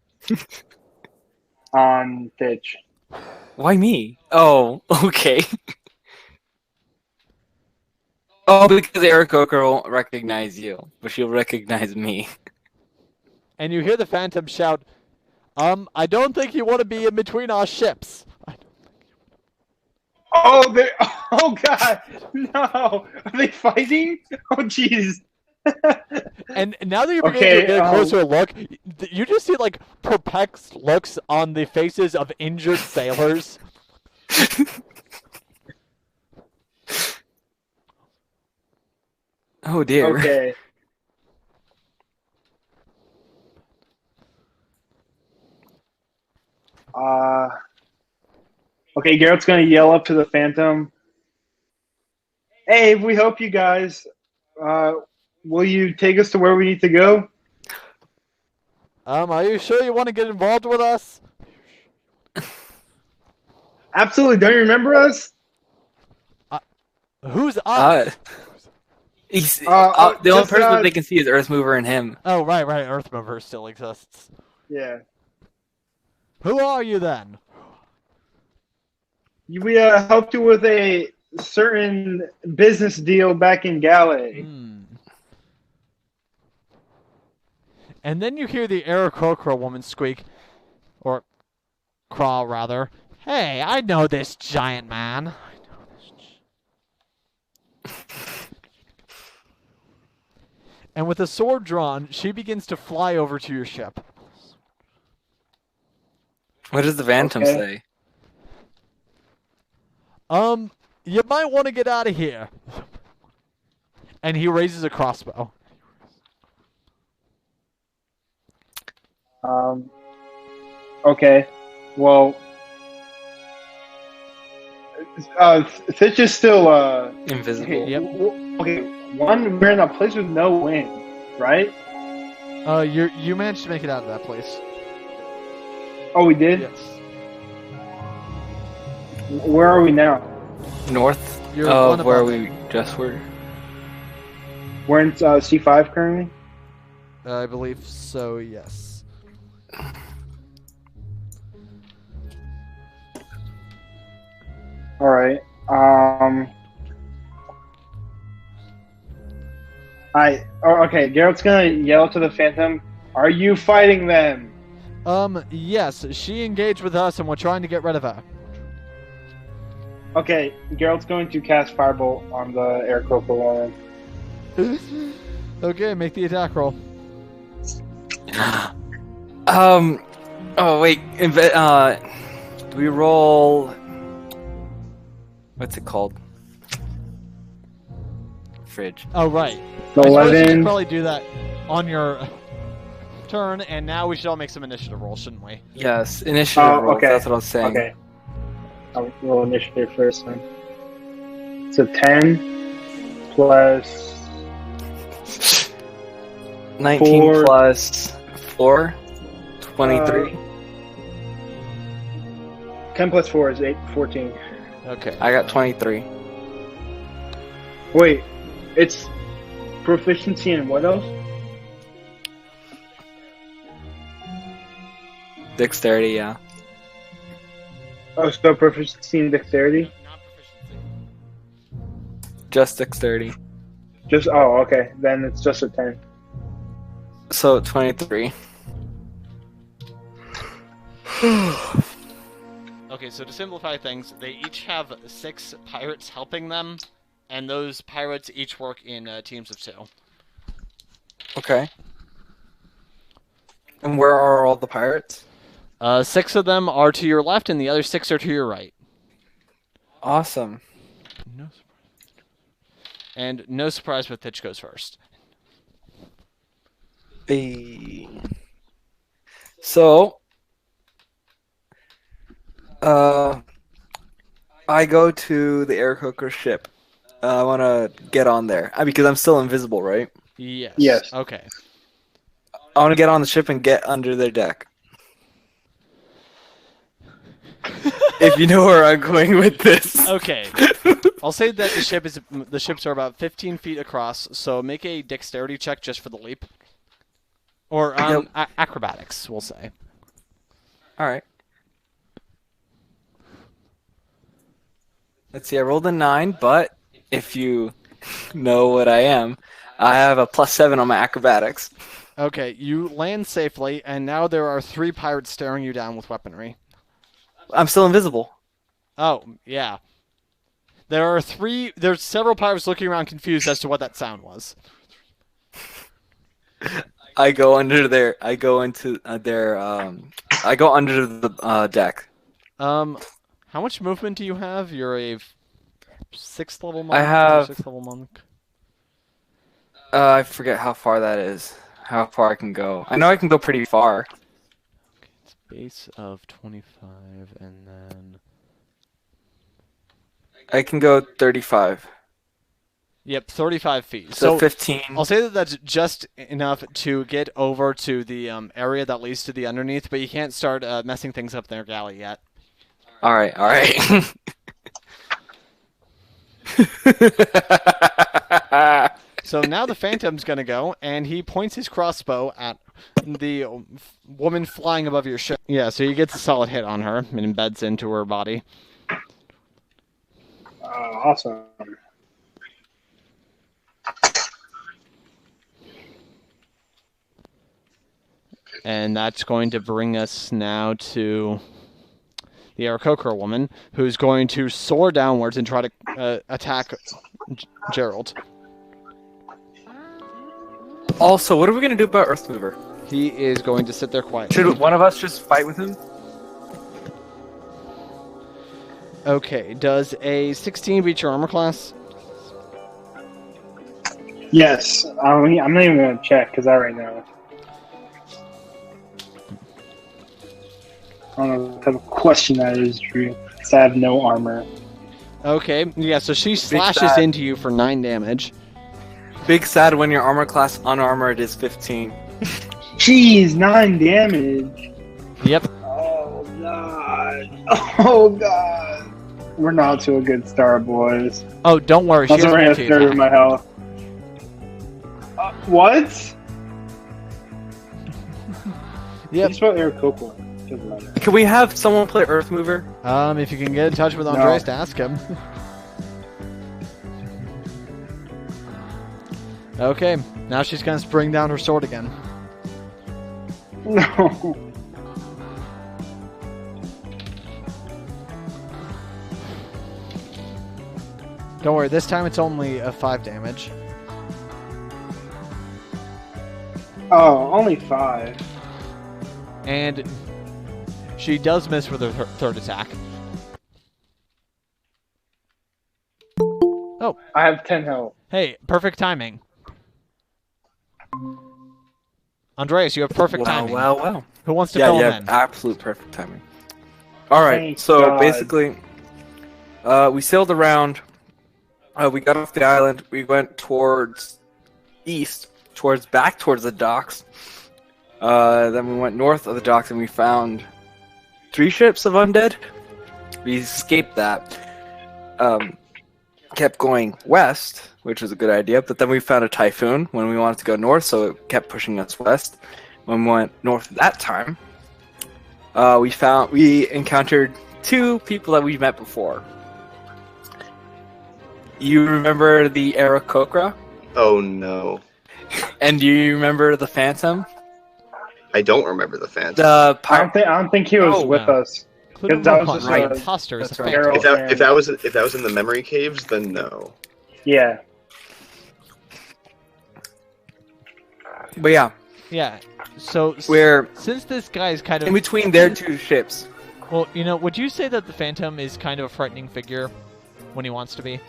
Speaker 3: on Thitch.
Speaker 2: Why me? Oh, okay. Oh, because Aarakocra won't recognize you, but she'll recognize me.
Speaker 1: And you hear the Phantom shout, I don't think you want to be in between our ships.
Speaker 3: Oh, oh God, no! Are they fighting? Oh, jeez.
Speaker 1: And now that you're beginning
Speaker 3: Okay,
Speaker 1: to get a closer look, you just see like perplexed looks on the faces of injured sailors.
Speaker 2: Oh dear.
Speaker 3: Okay. Okay, Geralt's gonna yell up to the Phantom. Hey, we help you guys. Will you take us to where we need to go?
Speaker 1: Are you sure you want to get involved with us?
Speaker 3: Absolutely. Don't you remember us?
Speaker 1: Who's us?
Speaker 2: The only
Speaker 3: just,
Speaker 2: person that they can see is Earthmover and him.
Speaker 1: Oh, right. Earthmover still exists.
Speaker 3: Yeah.
Speaker 1: Who are you then?
Speaker 3: We helped you with a certain business deal back in Galay.
Speaker 1: And then you hear the Aarakocra woman squeak, or crawl rather. Hey, I know this giant man. And with a sword drawn, she begins to fly over to your ship.
Speaker 2: What does the Phantom say?
Speaker 1: You might want to get out of here. And he raises a crossbow.
Speaker 3: Okay. Well, Fitch is still
Speaker 2: Invisible.
Speaker 3: Okay,
Speaker 1: Yep.
Speaker 3: okay. One, we're in a place with no wind, right?
Speaker 1: You managed to make it out of that place.
Speaker 3: Oh, we did.
Speaker 1: Yes.
Speaker 3: Where are we now?
Speaker 2: North
Speaker 1: You're one
Speaker 2: of where
Speaker 1: above
Speaker 2: we just were.
Speaker 3: We're in C5 currently.
Speaker 1: I believe so. Yes.
Speaker 3: All right. Okay. Geralt's gonna yell to the Phantom. Are you fighting them?
Speaker 1: Yes, she engaged with us, and we're trying to get rid of her.
Speaker 3: Okay, Geralt's going to cast Firebolt on the Aarakocra woman.
Speaker 1: Okay, make the attack roll.
Speaker 2: Oh wait. Do we roll? What's it called? Fridge.
Speaker 1: Oh, right. I suppose you
Speaker 3: 11.
Speaker 1: should probably do that on your turn, and now we should all make some initiative rolls, shouldn't we?
Speaker 2: Yes, initiative rolls.
Speaker 3: Okay.
Speaker 2: That's what I was saying.
Speaker 3: Okay. I'll roll initiative first then. So 10 plus
Speaker 2: 19
Speaker 3: 4.
Speaker 2: plus 4, 23.
Speaker 3: 10 plus 4 is 14.
Speaker 1: Okay.
Speaker 2: I got 23.
Speaker 3: Wait, it's proficiency in what else?
Speaker 2: Dexterity, yeah.
Speaker 3: Oh, so proficiency in dexterity?
Speaker 1: Not proficiency.
Speaker 2: Just dexterity.
Speaker 3: Just, oh, okay. Then it's just a 10.
Speaker 2: So 23.
Speaker 1: Okay, so to simplify things, they each have 6 pirates helping them, and those pirates each work in teams of 2.
Speaker 2: Okay. And where are all the pirates?
Speaker 1: 6 of them are to your left, and the other 6 are to your right.
Speaker 2: Awesome.
Speaker 1: No surprise. And no surprise, but Pitch goes first.
Speaker 2: So, I go to the Aarakocra ship. I want to get on there because I'm still invisible, right?
Speaker 1: Yes.
Speaker 3: Yes.
Speaker 1: Okay.
Speaker 2: I want to get on the ship and get under their deck. If you know where I'm going with this.
Speaker 1: Okay. I'll say that the ships are about 15 feet across, so make a dexterity check just for the leap. Or acrobatics, we'll say.
Speaker 2: All right. Let's see. I rolled a 9, but if you know what I am, I have a +7 on my acrobatics.
Speaker 1: Okay, you land safely, and now there are 3 pirates staring you down with weaponry.
Speaker 2: I'm still invisible.
Speaker 1: Oh, yeah. There's several pirates looking around confused as to what that sound was.
Speaker 2: I go under I go under the deck.
Speaker 1: How much movement do you have? You're a 6th level monk?
Speaker 2: I have-
Speaker 1: 6th level monk?
Speaker 2: I forget how far that is. How far I can go. I know I can go pretty far.
Speaker 1: Okay, it's base of 25, and then...
Speaker 2: I can go 35.
Speaker 1: Yep, 35 feet.
Speaker 2: So 15.
Speaker 1: I'll say that that's just enough to get over to the area that leads to the underneath, but you can't start messing things up in their galley yet.
Speaker 2: All right.
Speaker 1: So now the Phantom's going to go, and he points his crossbow at the woman flying above your ship. Yeah, so he gets a solid hit on her and embeds into her body.
Speaker 3: Awesome.
Speaker 1: And that's going to bring us now to the Aarakocra woman, who's going to soar downwards and try to attack Gerald.
Speaker 2: Also, what are we going to do about Earthmover?
Speaker 1: He is going to sit there quietly.
Speaker 2: Should one of us just fight with him?
Speaker 1: Okay, does a 16 beat your armor class?
Speaker 3: Yes. I'm not even going to check because I already know. I don't know what type of question that is, Drew. Because I have no armor.
Speaker 1: Okay, yeah, so she slashes
Speaker 2: sad.
Speaker 1: into you for 9 damage.
Speaker 2: Big sad when your armor class unarmored is 15.
Speaker 3: Jeez, 9 damage.
Speaker 1: Yep.
Speaker 3: Oh, God. Oh, God. We're not to a good start, boys.
Speaker 1: Oh, don't worry, she
Speaker 3: That's
Speaker 1: has
Speaker 3: already a
Speaker 1: multi
Speaker 3: third of
Speaker 1: attack.
Speaker 3: my health. What?
Speaker 1: Yep.
Speaker 3: You spelled Aarakocra. Doesn't matter.
Speaker 2: Can we have someone play Earthmover?
Speaker 1: If you can get in touch with Andres to ask him. Okay, now she's gonna spring down her sword again.
Speaker 3: No.
Speaker 4: Don't worry, this time it's only a 5 damage.
Speaker 3: Oh, only 5.
Speaker 1: And she does miss with her third attack. Oh,
Speaker 3: I have 10 health.
Speaker 1: hey, perfect timing. Andreas, you have perfect timing.
Speaker 2: Well.
Speaker 1: Who wants to
Speaker 2: Yeah,
Speaker 1: fill
Speaker 2: you
Speaker 1: him
Speaker 2: have
Speaker 1: in?
Speaker 2: absolute perfect timing. All right,
Speaker 3: Thank
Speaker 2: so
Speaker 3: God.
Speaker 2: basically, we sailed around. We got off the island. We went towards east, back towards the docks. Then we went north of the docks, and we found 3 ships of undead. We escaped that. Kept going west, which was a good idea, but then we found a typhoon when we wanted to go north, so it kept pushing us west. When we went north that time, we encountered 2 people that we've met before. You remember the Aarakocra?
Speaker 5: Oh no.
Speaker 2: And do you remember the Phantom?
Speaker 5: I don't remember the Phantom.
Speaker 2: The
Speaker 3: I don't think he was
Speaker 2: Oh,
Speaker 3: with
Speaker 1: no.
Speaker 3: us.
Speaker 1: Including
Speaker 3: that was
Speaker 1: Rohan,
Speaker 3: just
Speaker 1: right?
Speaker 3: a-
Speaker 1: Imposter is
Speaker 2: That's
Speaker 1: a
Speaker 2: right.
Speaker 1: phantom.
Speaker 5: If that was in the memory caves, then no.
Speaker 3: Yeah.
Speaker 2: But yeah,
Speaker 1: Yeah. So
Speaker 2: we're
Speaker 1: since this guy is kind of
Speaker 2: in between their 2 ships.
Speaker 1: well, would you say that the Phantom is kind of a frightening figure when he wants to be?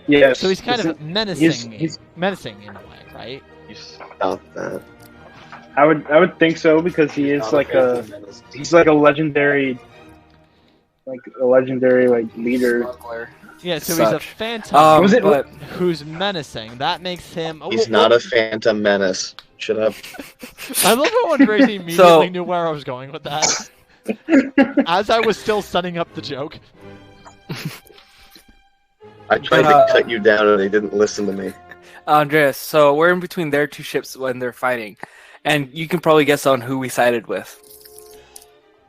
Speaker 3: Yes.
Speaker 1: So he's kind of menacing,
Speaker 3: he's-
Speaker 1: menacing in a way, right?
Speaker 5: You stop that.
Speaker 3: I would think so because he is he's like a legendary leader.
Speaker 1: Yeah. So he's a
Speaker 2: Such.
Speaker 1: Phantom
Speaker 3: Was it-
Speaker 2: But
Speaker 1: who's menacing. That makes him.
Speaker 5: He's not a phantom menace. Shut up.
Speaker 1: I love how Andres immediately knew where I was going with that. As I was still setting up the joke.
Speaker 5: I tried to cut you down and they didn't listen to me.
Speaker 2: Andreas, so we're in between their 2 ships when they're fighting, and you can probably guess on who we sided with.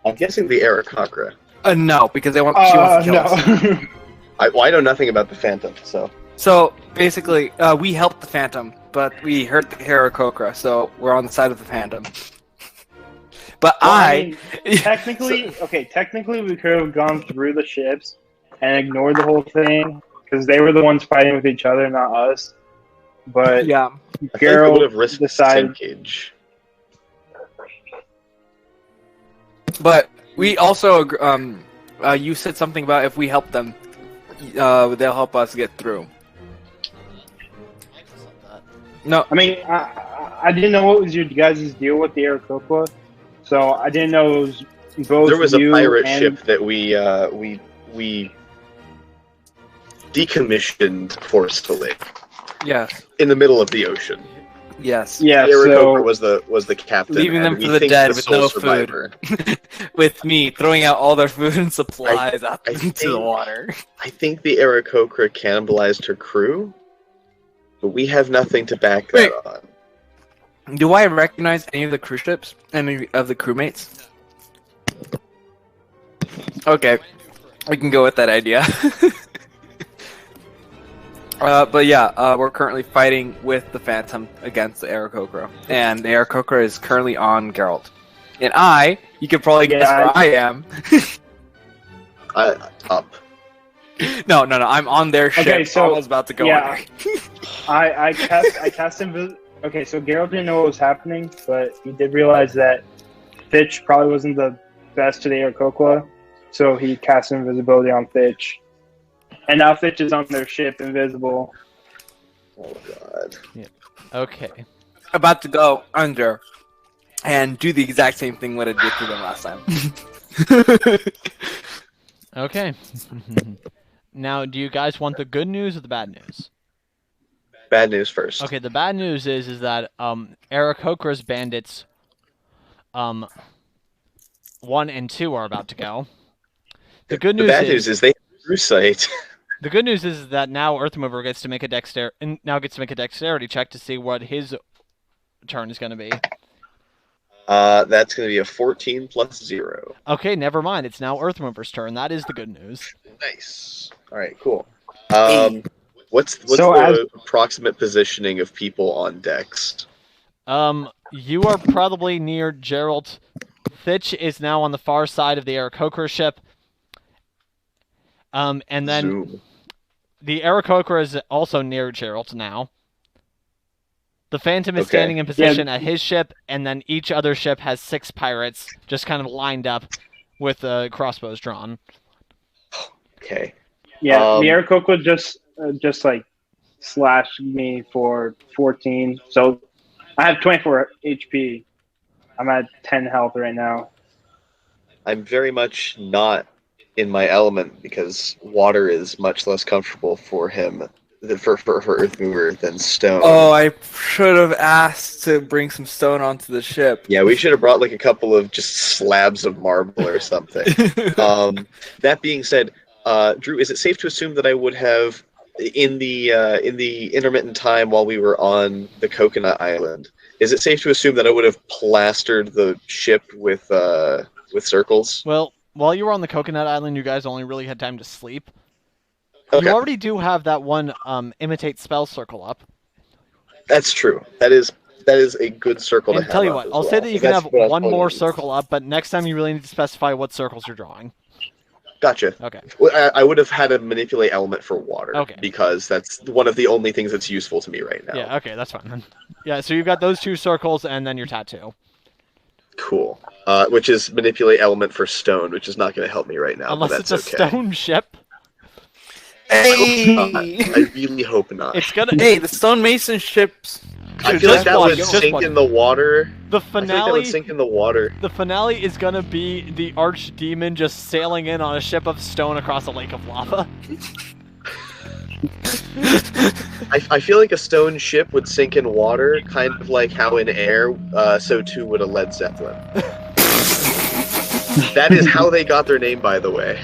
Speaker 5: I'm guessing the Aarakocra.
Speaker 2: No, because she wants to kill us.
Speaker 3: No.
Speaker 5: I know nothing about the Phantom, so.
Speaker 2: So basically, we helped the Phantom, but we hurt the Aarakocra, so we're on the side of the Phantom. But
Speaker 3: Well, mean, technically, we could have gone through the ships and ignored the whole thing because they were the ones fighting with each other, not us. But
Speaker 2: yeah,
Speaker 5: I think we would have
Speaker 3: Geralt
Speaker 5: risked
Speaker 3: decided.
Speaker 5: sinkage.
Speaker 2: but we also you said something about if we help them, they'll help us get through. No,
Speaker 3: I mean, I didn't know what was your guys' deal with the Aarakocra, so I didn't know it was both
Speaker 5: There was a
Speaker 3: you
Speaker 5: pirate
Speaker 3: and-
Speaker 5: ship that we decommissioned forcefully
Speaker 2: yes,
Speaker 5: in the middle of the ocean.
Speaker 2: yes,
Speaker 3: Yeah,
Speaker 5: The Aarakocra
Speaker 3: so
Speaker 5: was the captain,
Speaker 2: Leaving them
Speaker 5: and
Speaker 2: for
Speaker 5: we
Speaker 2: the
Speaker 5: think
Speaker 2: dead
Speaker 5: the
Speaker 2: with
Speaker 5: sole
Speaker 2: no food.
Speaker 5: survivor.
Speaker 2: with me throwing out all their food and supplies out
Speaker 5: I
Speaker 2: into the
Speaker 5: think-
Speaker 2: water.
Speaker 5: I think the Aarakocra cannibalized her crew, but we have nothing to back that on.
Speaker 2: Do I recognize any of the cruise ships? Any of the crewmates? Okay, we can go with that idea. But yeah, we're currently fighting with the Phantom against the Aarakocra, and the Aarakocra is currently on Geralt. And you can probably guess
Speaker 3: Yeah,
Speaker 2: where I am.
Speaker 5: Up.
Speaker 2: No, I'm on their ship.
Speaker 3: Okay, so-
Speaker 2: I was about to go
Speaker 3: yeah.
Speaker 2: in
Speaker 3: I cast him. Okay, so Geralt didn't know what was happening, but he did realize that Fitch probably wasn't the best to the Aarakocra, so he cast invisibility on Fitch. And now Fitch is on their ship, invisible.
Speaker 5: Oh god.
Speaker 1: Okay.
Speaker 2: about to go under and do the exact same thing what I did to them last time.
Speaker 1: Okay. Now, do you guys want the good news or the bad news?
Speaker 5: Bad news first.
Speaker 1: Okay, the bad news is that Aarakocra's bandits 1 and 2 are about to go. The good
Speaker 5: The
Speaker 1: news
Speaker 5: bad news is they have true sight.
Speaker 1: the good news is that now Earthmover gets to make a dexterity check to see what his turn is going to be.
Speaker 5: That's going to be a 14 plus 0.
Speaker 1: Okay, never mind. It's now Earthmover's turn. That is the good news.
Speaker 5: Nice. All right, cool. What's
Speaker 3: So
Speaker 5: the approximate positioning of people on decks?
Speaker 1: You are probably near Gerald. Fitch is now on the far side of the Aarakocra ship. And then
Speaker 5: Zoom.
Speaker 1: the Aarakocra is also near Geralt now. The Phantom is
Speaker 5: Okay.
Speaker 1: standing in position at his ship, and then each other ship has 6 pirates just kind of lined up with crossbows drawn.
Speaker 5: Okay.
Speaker 3: Yeah, the
Speaker 5: Um,
Speaker 3: Aarakocra just like slashed me for 14. So I have 24 HP. I'm at 10 health right now.
Speaker 5: I'm very much not in my element because water is much less comfortable for him for Earthmover than stone.
Speaker 2: Oh, I should have asked to bring some stone onto the ship.
Speaker 5: Yeah, we should have brought like a couple of just slabs of marble or something. That being said, Drew, is it safe to assume that I would have in the intermittent time while we were on the Coconut Island? Is it safe to assume that I would have plastered the ship with circles?
Speaker 1: Well, while you were on the Coconut Island, you guys only really had time to sleep.
Speaker 5: Okay.
Speaker 1: You already do have that one imitate spell circle up.
Speaker 5: That's true. That is a good circle to
Speaker 1: And
Speaker 5: have.
Speaker 1: tell you
Speaker 5: up
Speaker 1: what,
Speaker 5: as
Speaker 1: I'll
Speaker 5: well.
Speaker 1: say that you
Speaker 5: So
Speaker 1: can
Speaker 5: that's
Speaker 1: have
Speaker 5: what I was
Speaker 1: one
Speaker 5: probably
Speaker 1: more
Speaker 5: gonna use.
Speaker 1: circle up, but next time you really need to specify what circles you're drawing.
Speaker 5: Gotcha.
Speaker 1: Okay.
Speaker 5: Well, I would have had a manipulate element for water.
Speaker 1: Okay.
Speaker 5: Because that's one of the only things that's useful to me right now.
Speaker 1: Yeah, okay, that's fine then. Yeah, so you've got those 2 circles and then your tattoo.
Speaker 5: Cool. Which is manipulate element for stone, which is not going to help me right now.
Speaker 1: Unless
Speaker 5: but
Speaker 1: it's
Speaker 5: that's
Speaker 1: a
Speaker 5: okay.
Speaker 1: stone ship.
Speaker 2: Hey!
Speaker 5: I really hope not.
Speaker 1: It's gonna...
Speaker 2: Hey, the stonemason ships.
Speaker 5: I
Speaker 2: should
Speaker 5: feel like
Speaker 1: just
Speaker 5: that
Speaker 1: watch,
Speaker 5: would
Speaker 1: just
Speaker 5: sink
Speaker 1: watch.
Speaker 5: in the water.
Speaker 1: The
Speaker 5: I feel like that
Speaker 1: finale...
Speaker 5: would sink in the water.
Speaker 1: The finale is gonna be the archdemon just sailing in on a ship of stone across a lake of lava.
Speaker 5: I feel like a stone ship would sink in water, kind of like how in air, so too would a Led Zeppelin. That is how they got their name, by the way.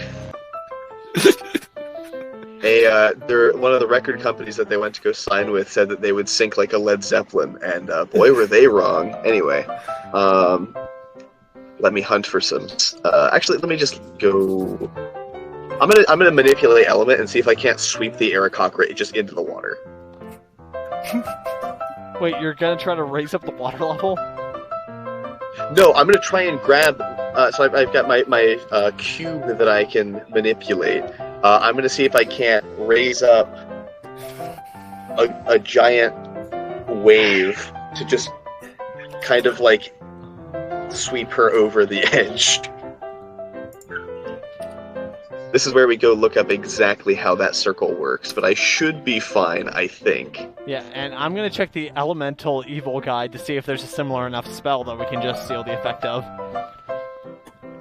Speaker 5: They're one of the record companies that they went to go sign with said that they would sink like a Led Zeppelin, and boy were they wrong. Anyway, let me hunt for some. Actually, let me just go. I'm gonna manipulate element and see if I can't sweep the Aarakocra just into the water.
Speaker 1: Wait, you're gonna try to raise up the water level?
Speaker 5: No, I'm gonna try and grab. So I've got my cube that I can manipulate. I'm gonna see if I can't raise up a giant wave to just kind of like sweep her over the edge. This is where we go look up exactly how that circle works, but I should be fine, I think.
Speaker 1: Yeah, and I'm gonna check the Elemental Evil Guide to see if there's a similar enough spell that we can just seal the effect of.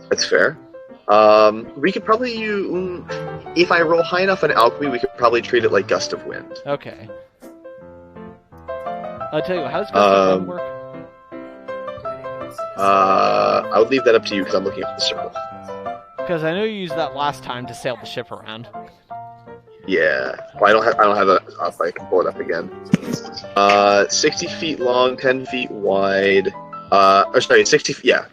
Speaker 5: That's fair. We could probably use... if I roll high enough in alchemy, we could probably treat it like Gust of Wind.
Speaker 1: Okay. I'll tell you what, how does Gust of Wind work?
Speaker 5: I would leave that up to you because I'm looking at the circle.
Speaker 1: Because I know you used that last time to sail the ship around.
Speaker 5: Yeah. Well, I don't have that up. I can pull it up again. 60 feet long, 10 feet wide. Or sorry, 60 feet. Yeah,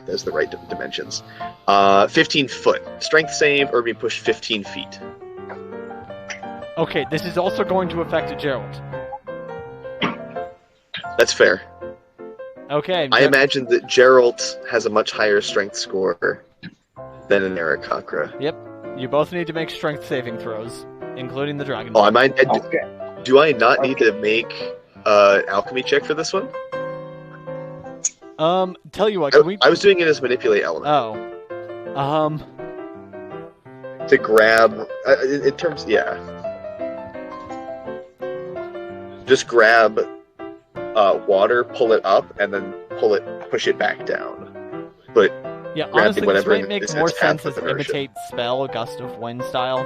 Speaker 5: there's the right dimensions. 15 foot. Strength save or be pushed 15 feet.
Speaker 1: Okay, this is also going to affect Gerald.
Speaker 5: That's fair.
Speaker 1: Okay.
Speaker 5: I imagine that Geralt has a much higher strength score than an Aarakocra.
Speaker 1: Yep. You both need to make strength saving throws, including the dragon.
Speaker 5: Oh, I might.
Speaker 3: Okay.
Speaker 5: Do I not need to make alchemy check for this one?
Speaker 1: Tell you what, can we...
Speaker 5: I was doing it as manipulate element.
Speaker 1: Oh.
Speaker 5: To grab, in terms, yeah. Just grab water, pull it up, and then push it back down. But
Speaker 1: Yeah,
Speaker 5: grabbing
Speaker 1: honestly, this
Speaker 5: whatever
Speaker 1: might make
Speaker 5: is
Speaker 1: more
Speaker 5: its path
Speaker 1: sense as
Speaker 5: with inertia.
Speaker 1: imitate spell, Gust of Wind style.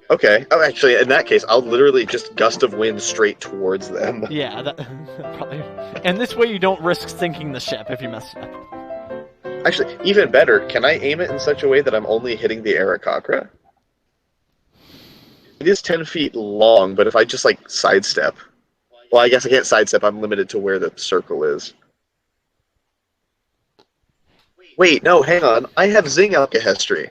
Speaker 5: Okay. Oh, actually, in that case, I'll literally just gust of wind straight towards them.
Speaker 1: Yeah, that probably. And this way, you don't risk sinking the ship if you mess it up.
Speaker 5: Actually, even better, can I aim it in such a way that I'm only hitting the Aarakocra? It is 10 feet long, but if I just, like, sidestep... Well, I guess I can't sidestep, I'm limited to where the circle is. Wait, no, hang on. I have Zing Alkahestry.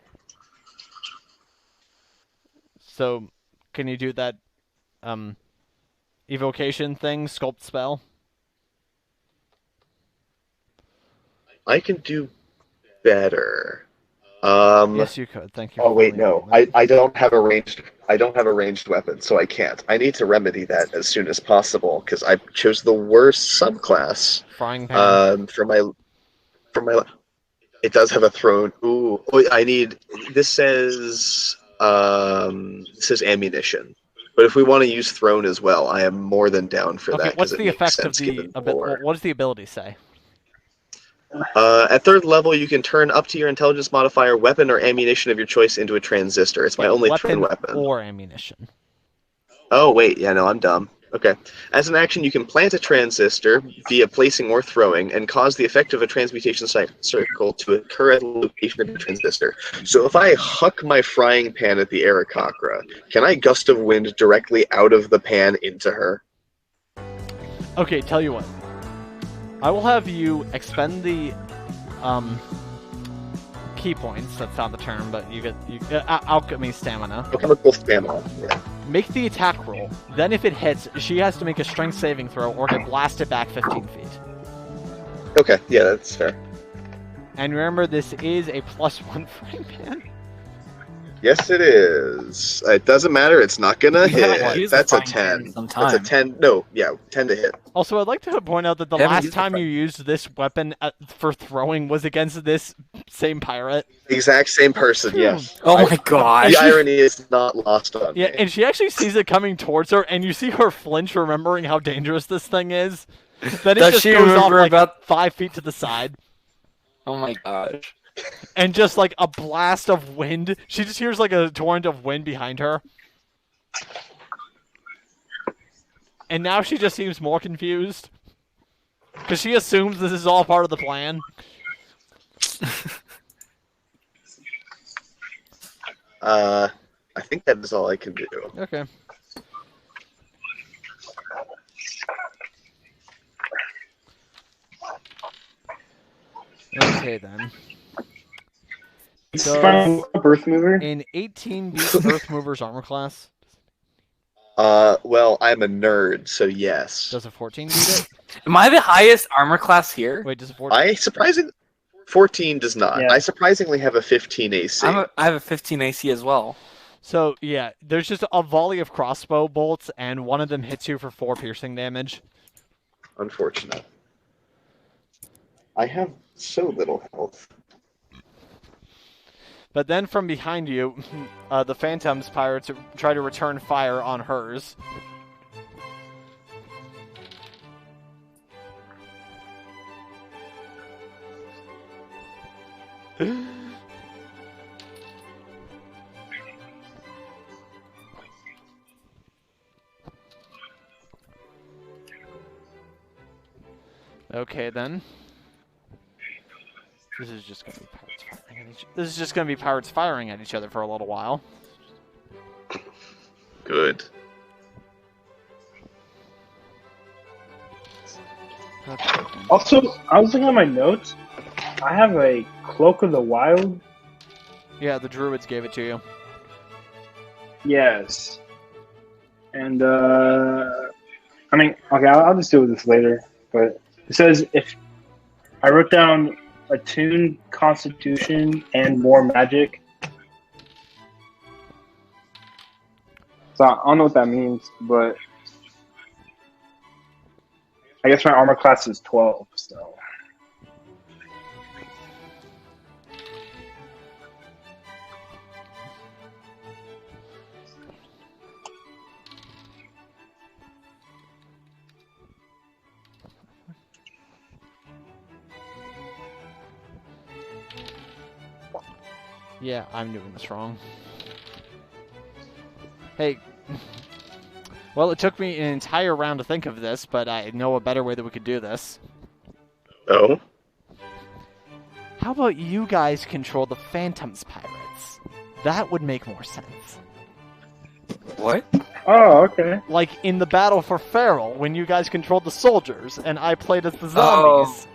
Speaker 1: So, can you do that, evocation thing, sculpt spell?
Speaker 5: I can do better.
Speaker 1: Yes, you could. Thank you.
Speaker 5: Oh
Speaker 1: for
Speaker 5: wait,
Speaker 1: letting me
Speaker 5: no.
Speaker 1: know that.
Speaker 5: I don't have a ranged weapon, so I can't. I need to remedy that as soon as possible because I chose the worst subclass.
Speaker 1: Frying pan.
Speaker 5: For my. It does have a throne. Ooh, wait, I need. This says ammunition. But if we want to use throne as well, I am more than down for
Speaker 1: Okay,
Speaker 5: that because
Speaker 1: what's
Speaker 5: it
Speaker 1: the
Speaker 5: makes
Speaker 1: effect of
Speaker 5: sense
Speaker 1: the
Speaker 5: given the lore.
Speaker 1: what does the ability say?
Speaker 5: At third level, you can turn up to your intelligence modifier weapon or ammunition of your choice into a transistor. It's my
Speaker 1: Yeah,
Speaker 5: only
Speaker 1: weapon
Speaker 5: throne weapon.
Speaker 1: or ammunition.
Speaker 5: Oh, wait, yeah, no, I'm dumb. Okay. As an action, you can plant a transistor via placing or throwing and cause the effect of a transmutation circle to occur at the location of the transistor. So if I huck my frying pan at the Aarakocra, can I gust of wind directly out of the pan into her?
Speaker 1: Okay, tell you what. I will have you expend the key points. That's not the term, but you get alchemy stamina.
Speaker 5: Chemical stamina. Yeah.
Speaker 1: Make the attack roll. Then, if it hits, she has to make a strength saving throw or get blasted back 15 feet.
Speaker 5: Okay, yeah, that's fair.
Speaker 1: And remember, this is a +1 frying pan.
Speaker 5: Yes, it is. It doesn't matter. It's not gonna hit.
Speaker 6: Use
Speaker 5: That's
Speaker 6: the
Speaker 5: a
Speaker 6: frying pan
Speaker 5: 10.
Speaker 6: sometime.
Speaker 5: That's a 10. No, yeah, 10 to hit.
Speaker 1: Also, I'd like to point out that the
Speaker 6: Haven't
Speaker 1: last
Speaker 6: used the
Speaker 1: time you
Speaker 6: frying-
Speaker 1: used this weapon for throwing was against this same pirate.
Speaker 5: Exact same person. Yes.
Speaker 6: Oh my god.
Speaker 5: The irony is not lost on
Speaker 1: Yeah,
Speaker 5: me.
Speaker 1: and she actually sees it coming towards her, and you see her flinch, remembering how dangerous this thing is. Then it
Speaker 6: Does
Speaker 1: just
Speaker 6: she
Speaker 1: goes off
Speaker 6: remember
Speaker 1: like
Speaker 6: about-
Speaker 1: 5 feet to the side,
Speaker 6: Oh my gosh.
Speaker 1: and just like a blast of wind. She just hears like a torrent of wind behind her. And now she just seems more confused. Because she assumes this is all part of the plan.
Speaker 5: I think that is all I can do.
Speaker 1: Okay. Okay then. So,
Speaker 3: Earthmover.
Speaker 1: in 18 beat Earthmover's armor class.
Speaker 5: Well, I'm a nerd, so yes.
Speaker 1: Does a 14 beat it?
Speaker 6: Am I the highest armor class here?
Speaker 1: Wait, does a 14?
Speaker 5: I surprisingly 14 does not.
Speaker 3: Yeah.
Speaker 5: I surprisingly have a 15 AC.
Speaker 6: I have a 15 AC as well.
Speaker 1: So, yeah, there's just a volley of crossbow bolts, and one of them hits you for 4 piercing damage.
Speaker 5: Unfortunate. I have so little health.
Speaker 1: But then from behind you, the Phantom's pirates try to return fire on hers. Okay then. This is just gonna be pirates firing at each. This is just gonna be pirates firing at each other for a little while.
Speaker 5: Good.
Speaker 1: Okay, then.
Speaker 3: Also, I was looking at my notes. I have a Cloak of the Wild.
Speaker 1: Yeah, the druids gave it to you.
Speaker 3: Yes. And, I mean, okay, I'll just deal with this later. But it says if I wrote down Attune, Constitution, and more magic. So I don't know what that means, but I guess my armor class is 12, so.
Speaker 1: Yeah, I'm doing this wrong. Hey. Well, it took me an entire round to think of this, but I know a better way that we could do this.
Speaker 5: Oh?
Speaker 1: How about you guys control the Phantom's pirates? That would make more sense.
Speaker 6: What?
Speaker 3: Oh, okay.
Speaker 1: Like in the battle for Feral, when you guys controlled the soldiers, and I played as the
Speaker 6: Oh.
Speaker 1: zombies.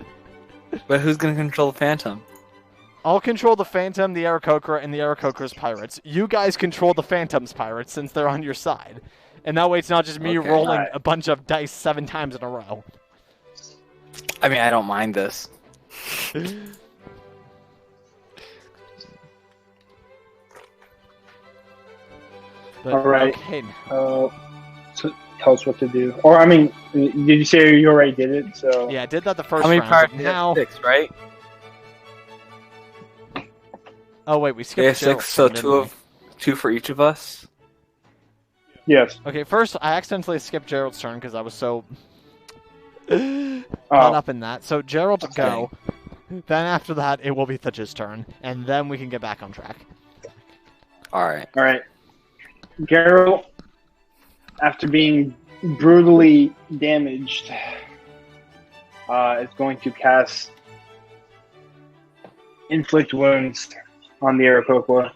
Speaker 6: But who's gonna control the Phantom?
Speaker 1: I'll control the Phantom, the Aarakocra, and the Aarakocra's pirates. You guys control the Phantom's pirates since they're on your side. And that way it's not just me
Speaker 6: Okay.
Speaker 1: rolling
Speaker 3: Alright.
Speaker 1: a bunch of dice 7 times in a row.
Speaker 6: I mean, I don't mind this.
Speaker 1: But,
Speaker 3: All right.
Speaker 1: Okay.
Speaker 3: So tell us what to do. Or I mean, did you say you already did it? So
Speaker 1: Yeah, I did that the first
Speaker 6: How many
Speaker 1: round.
Speaker 6: parts
Speaker 1: But
Speaker 6: do you have?
Speaker 1: now,
Speaker 6: 6, right?
Speaker 1: oh wait, we
Speaker 6: They
Speaker 1: skipped
Speaker 6: have 6,
Speaker 1: Gerald's
Speaker 6: so
Speaker 1: turn, didn't we?
Speaker 6: two for each of us.
Speaker 3: yes.
Speaker 1: Okay, first I accidentally skipped Gerald's turn because I was so caught
Speaker 3: Oh,
Speaker 1: up in that. So Gerald,
Speaker 2: Okay.
Speaker 1: go. Then after that, it will be Thitch's turn, and then we can get back on track.
Speaker 6: All right.
Speaker 3: all right. Geralt, after being brutally damaged, is going to cast Inflict Wounds on the Aarakocra.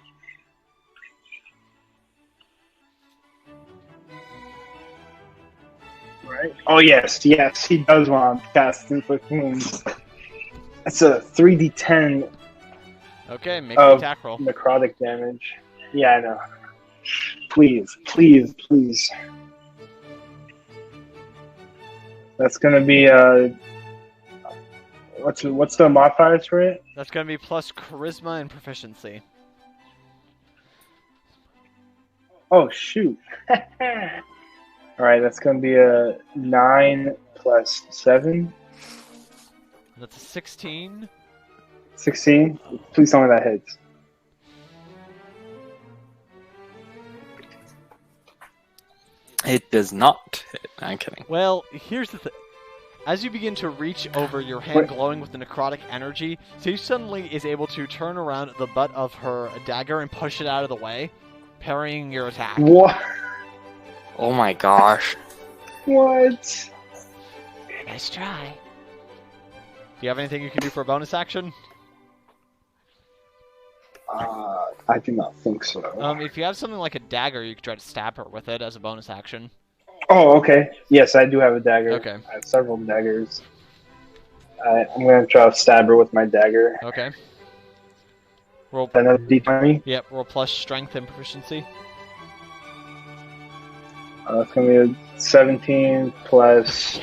Speaker 3: Right. Oh yes, he does want to cast Inflict Wounds. That's a 3d10
Speaker 1: Okay, make the attack roll.
Speaker 3: necrotic damage. Yeah, I know. Please. That's gonna be what's the modifiers for it?
Speaker 1: That's gonna be plus charisma and proficiency.
Speaker 3: Oh shoot! All right, that's gonna be a 9 plus 7,
Speaker 1: That's a 16.
Speaker 3: 16. Please tell me that hits.
Speaker 6: It does not hit. I'm kidding.
Speaker 1: Well, here's the thing. As you begin to reach over, your hand
Speaker 3: Wait.
Speaker 1: glowing with the necrotic energy, she suddenly is able to turn around the butt of her dagger and push it out of the way, parrying your attack.
Speaker 3: What?
Speaker 6: Oh my gosh.
Speaker 3: What?
Speaker 1: Nice try. Do you have anything you can do for a bonus action?
Speaker 3: I do not think so.
Speaker 1: If you have something like a dagger, you could try to stab her with it as a bonus action.
Speaker 3: Oh, okay. Yes, I do have a dagger.
Speaker 1: Okay.
Speaker 3: I have several daggers. I'm gonna try to stab her with my dagger.
Speaker 1: Okay. Roll.
Speaker 3: Another d20.
Speaker 1: Yep. Roll plus strength and proficiency.
Speaker 3: It's gonna be a 17 plus.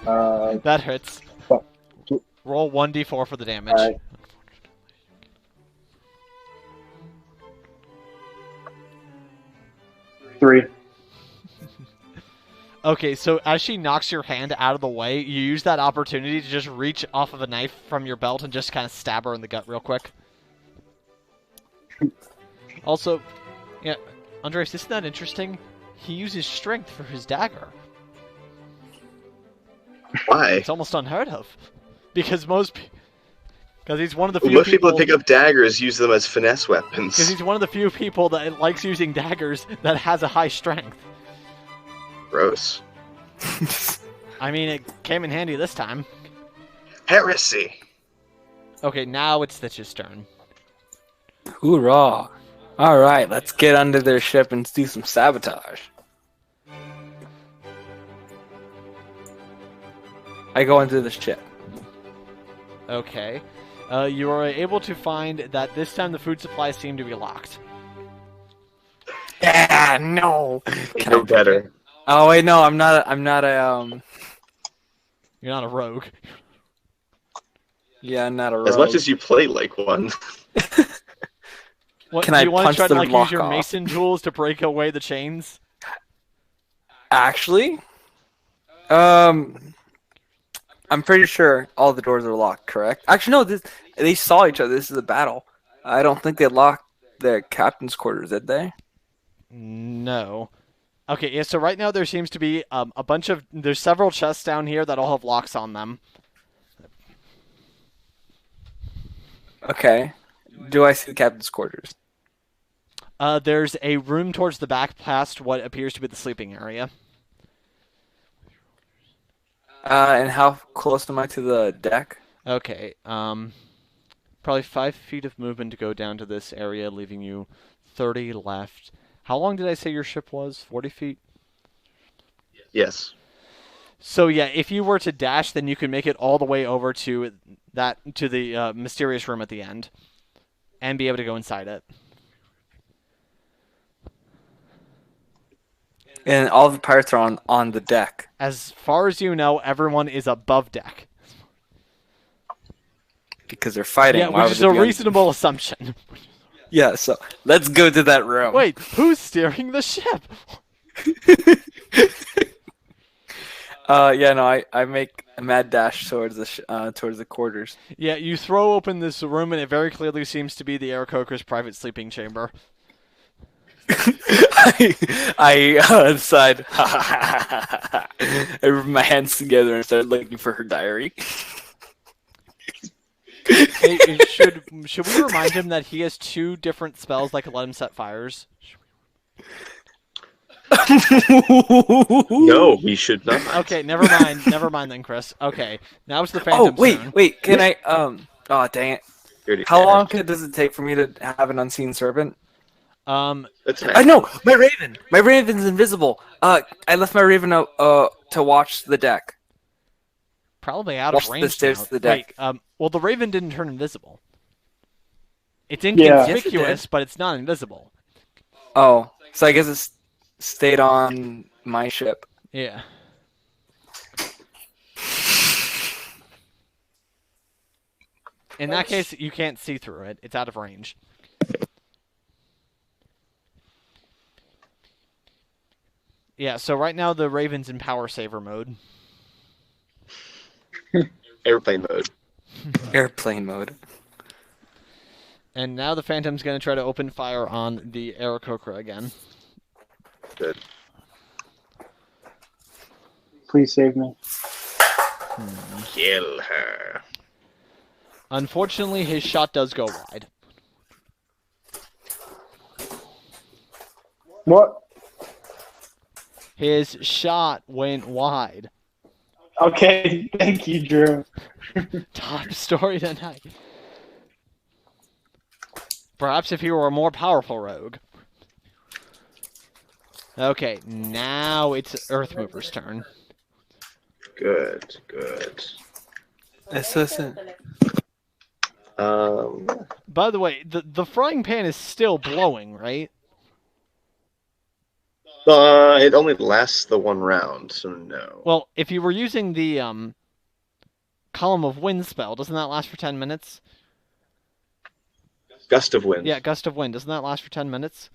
Speaker 1: That hurts.
Speaker 3: Fuck.
Speaker 1: Roll 1d4 for the damage.
Speaker 3: Alright. Three.
Speaker 1: Okay, so as she knocks your hand out of the way, you use that opportunity to just reach off of a knife from your belt and just kind of stab her in the gut real quick. Also, yeah, Andres, isn't that interesting? He uses strength for his dagger.
Speaker 5: Why?
Speaker 1: It's almost unheard of. Because because he's one of the
Speaker 5: Well,
Speaker 1: few
Speaker 5: most people that pick up daggers use them as finesse
Speaker 1: Because
Speaker 5: weapons.
Speaker 1: he's one of the few people that likes using daggers that has a high strength.
Speaker 5: Gross.
Speaker 1: I mean, it came in handy this time.
Speaker 5: Heresy.
Speaker 1: Okay, now it's Stitch's turn.
Speaker 6: Hoorah. All right, let's get under their ship and do some sabotage. I go into the ship.
Speaker 1: Okay. You are able to find that this time the food supplies seem to be locked.
Speaker 6: Yeah, no. Can
Speaker 5: No
Speaker 6: I
Speaker 5: better.
Speaker 6: Oh wait, no, I'm not a
Speaker 1: You're not a rogue.
Speaker 6: Yeah, I'm not a rogue.
Speaker 5: As much as you play like one.
Speaker 1: What,
Speaker 6: Can
Speaker 1: do
Speaker 6: I
Speaker 1: you want
Speaker 6: punch
Speaker 1: to try to
Speaker 6: the
Speaker 1: like use
Speaker 6: lock
Speaker 1: your
Speaker 6: off?
Speaker 1: mason tools to break away the chains?
Speaker 6: Actually, I'm pretty sure all the doors are locked, correct? Actually, no, they saw each other. This is a battle. I don't think they locked their captain's quarters, did they?
Speaker 1: No. Okay, yeah, so right now there seems to be a bunch of... There's several chests down here that all have locks on them.
Speaker 6: Okay. Do I see the captain's quarters?
Speaker 1: There's a room towards the back past what appears to be the sleeping area.
Speaker 6: And how close am I to the deck?
Speaker 1: Okay, probably 5 feet of movement to go down to this area, leaving you 30 left. How long did I say your ship was? 40 feet?
Speaker 5: Yes.
Speaker 1: So yeah, if you were to dash, then you could make it all the way over to the mysterious room at the end, and be able to go inside it.
Speaker 6: And all the pirates are on the deck.
Speaker 1: As far as you know, everyone is above deck.
Speaker 6: Because they're fighting.
Speaker 1: Yeah,
Speaker 6: Why
Speaker 1: which
Speaker 6: would
Speaker 1: is
Speaker 6: they
Speaker 1: a
Speaker 6: be on-
Speaker 1: reasonable assumption.
Speaker 6: Yeah, so let's go to that room.
Speaker 1: Wait, who's steering the ship?
Speaker 6: Yeah, no, I make a mad dash towards the quarters.
Speaker 1: Yeah, you throw open this room, and it very clearly seems to be the Aarakocra's private sleeping chamber.
Speaker 6: I decide. I rub my hands together and start looking for her diary.
Speaker 1: Hey, should we remind him that he has 2 different spells that can let him set fires?
Speaker 5: No, we should not.
Speaker 1: Okay, never mind then, Chris. Okay, now it's the Phantom's turn.
Speaker 6: Wait, can I oh dang it. How long does it take for me to have an unseen servant?
Speaker 5: That's
Speaker 6: I know, my raven. My raven's invisible. I left my raven out to watch the deck.
Speaker 1: Probably out
Speaker 6: Watch
Speaker 1: of
Speaker 6: the
Speaker 1: range
Speaker 6: stairs
Speaker 1: now.
Speaker 6: to the deck.
Speaker 1: Wait, well, the Raven didn't turn invisible. It's
Speaker 3: Yeah.
Speaker 1: inconspicuous,
Speaker 6: Yes, it did.
Speaker 1: but it's not invisible.
Speaker 6: Oh, so I guess it stayed on my ship.
Speaker 1: Yeah. In that case, you can't see through it. It's out of range. Yeah, so right now the Raven's in power saver mode.
Speaker 5: Airplane mode.
Speaker 6: Airplane mode.
Speaker 1: And now the Phantom's going to try to open fire on the Aarakocra again.
Speaker 5: Good.
Speaker 3: Please save me.
Speaker 5: Kill her.
Speaker 1: Unfortunately, his shot does go wide.
Speaker 3: What?
Speaker 1: His shot went wide.
Speaker 3: Okay, thank you, Drew.
Speaker 1: Top story tonight. Perhaps if he were a more powerful rogue. Okay, now it's Earthmover's turn.
Speaker 5: Good, good.
Speaker 6: Assistant.
Speaker 1: By the way, the frying pan is still blowing, right?
Speaker 5: It only lasts the 1 round, so no.
Speaker 1: Well, if you were using the Column of Wind spell, doesn't that last for 10 minutes?
Speaker 5: Gust of wind.
Speaker 1: Yeah, Gust of Wind, doesn't that last for 10 minutes?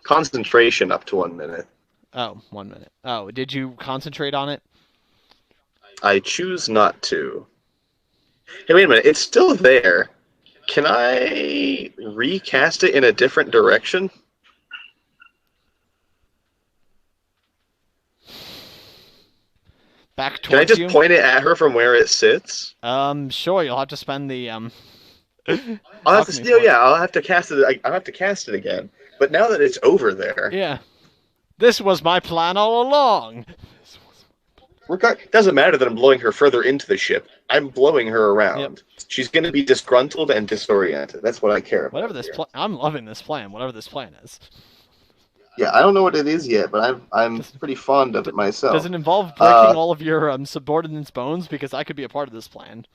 Speaker 5: Concentration up to 1 minute.
Speaker 1: Oh, 1 minute. Oh, did you concentrate on it?
Speaker 5: I choose not to. Hey, wait a minute. It's still there. Can I recast it in a different direction?
Speaker 1: Back
Speaker 5: Can I
Speaker 1: towards
Speaker 5: just
Speaker 1: you?
Speaker 5: point it at her from where it sits?
Speaker 1: Sure, you'll have to spend the
Speaker 5: I'll have to
Speaker 1: alchemy
Speaker 5: steal.
Speaker 1: point.
Speaker 5: Yeah, I'll have to cast it. I'll have to cast it again. But now that it's over there,
Speaker 1: Yeah. This was my plan all along.
Speaker 5: doesn't matter that I'm blowing her further into the ship. I'm blowing her around.
Speaker 1: Yep.
Speaker 5: She's going to be disgruntled and disoriented. That's what I care about.
Speaker 1: Whatever this
Speaker 5: here.
Speaker 1: I'm loving this plan, whatever this plan is.
Speaker 5: Yeah, I don't know what it is yet, but I'm pretty fond of it myself.
Speaker 1: Does it involve breaking all of your subordinates' bones? Because I could be a part of this plan.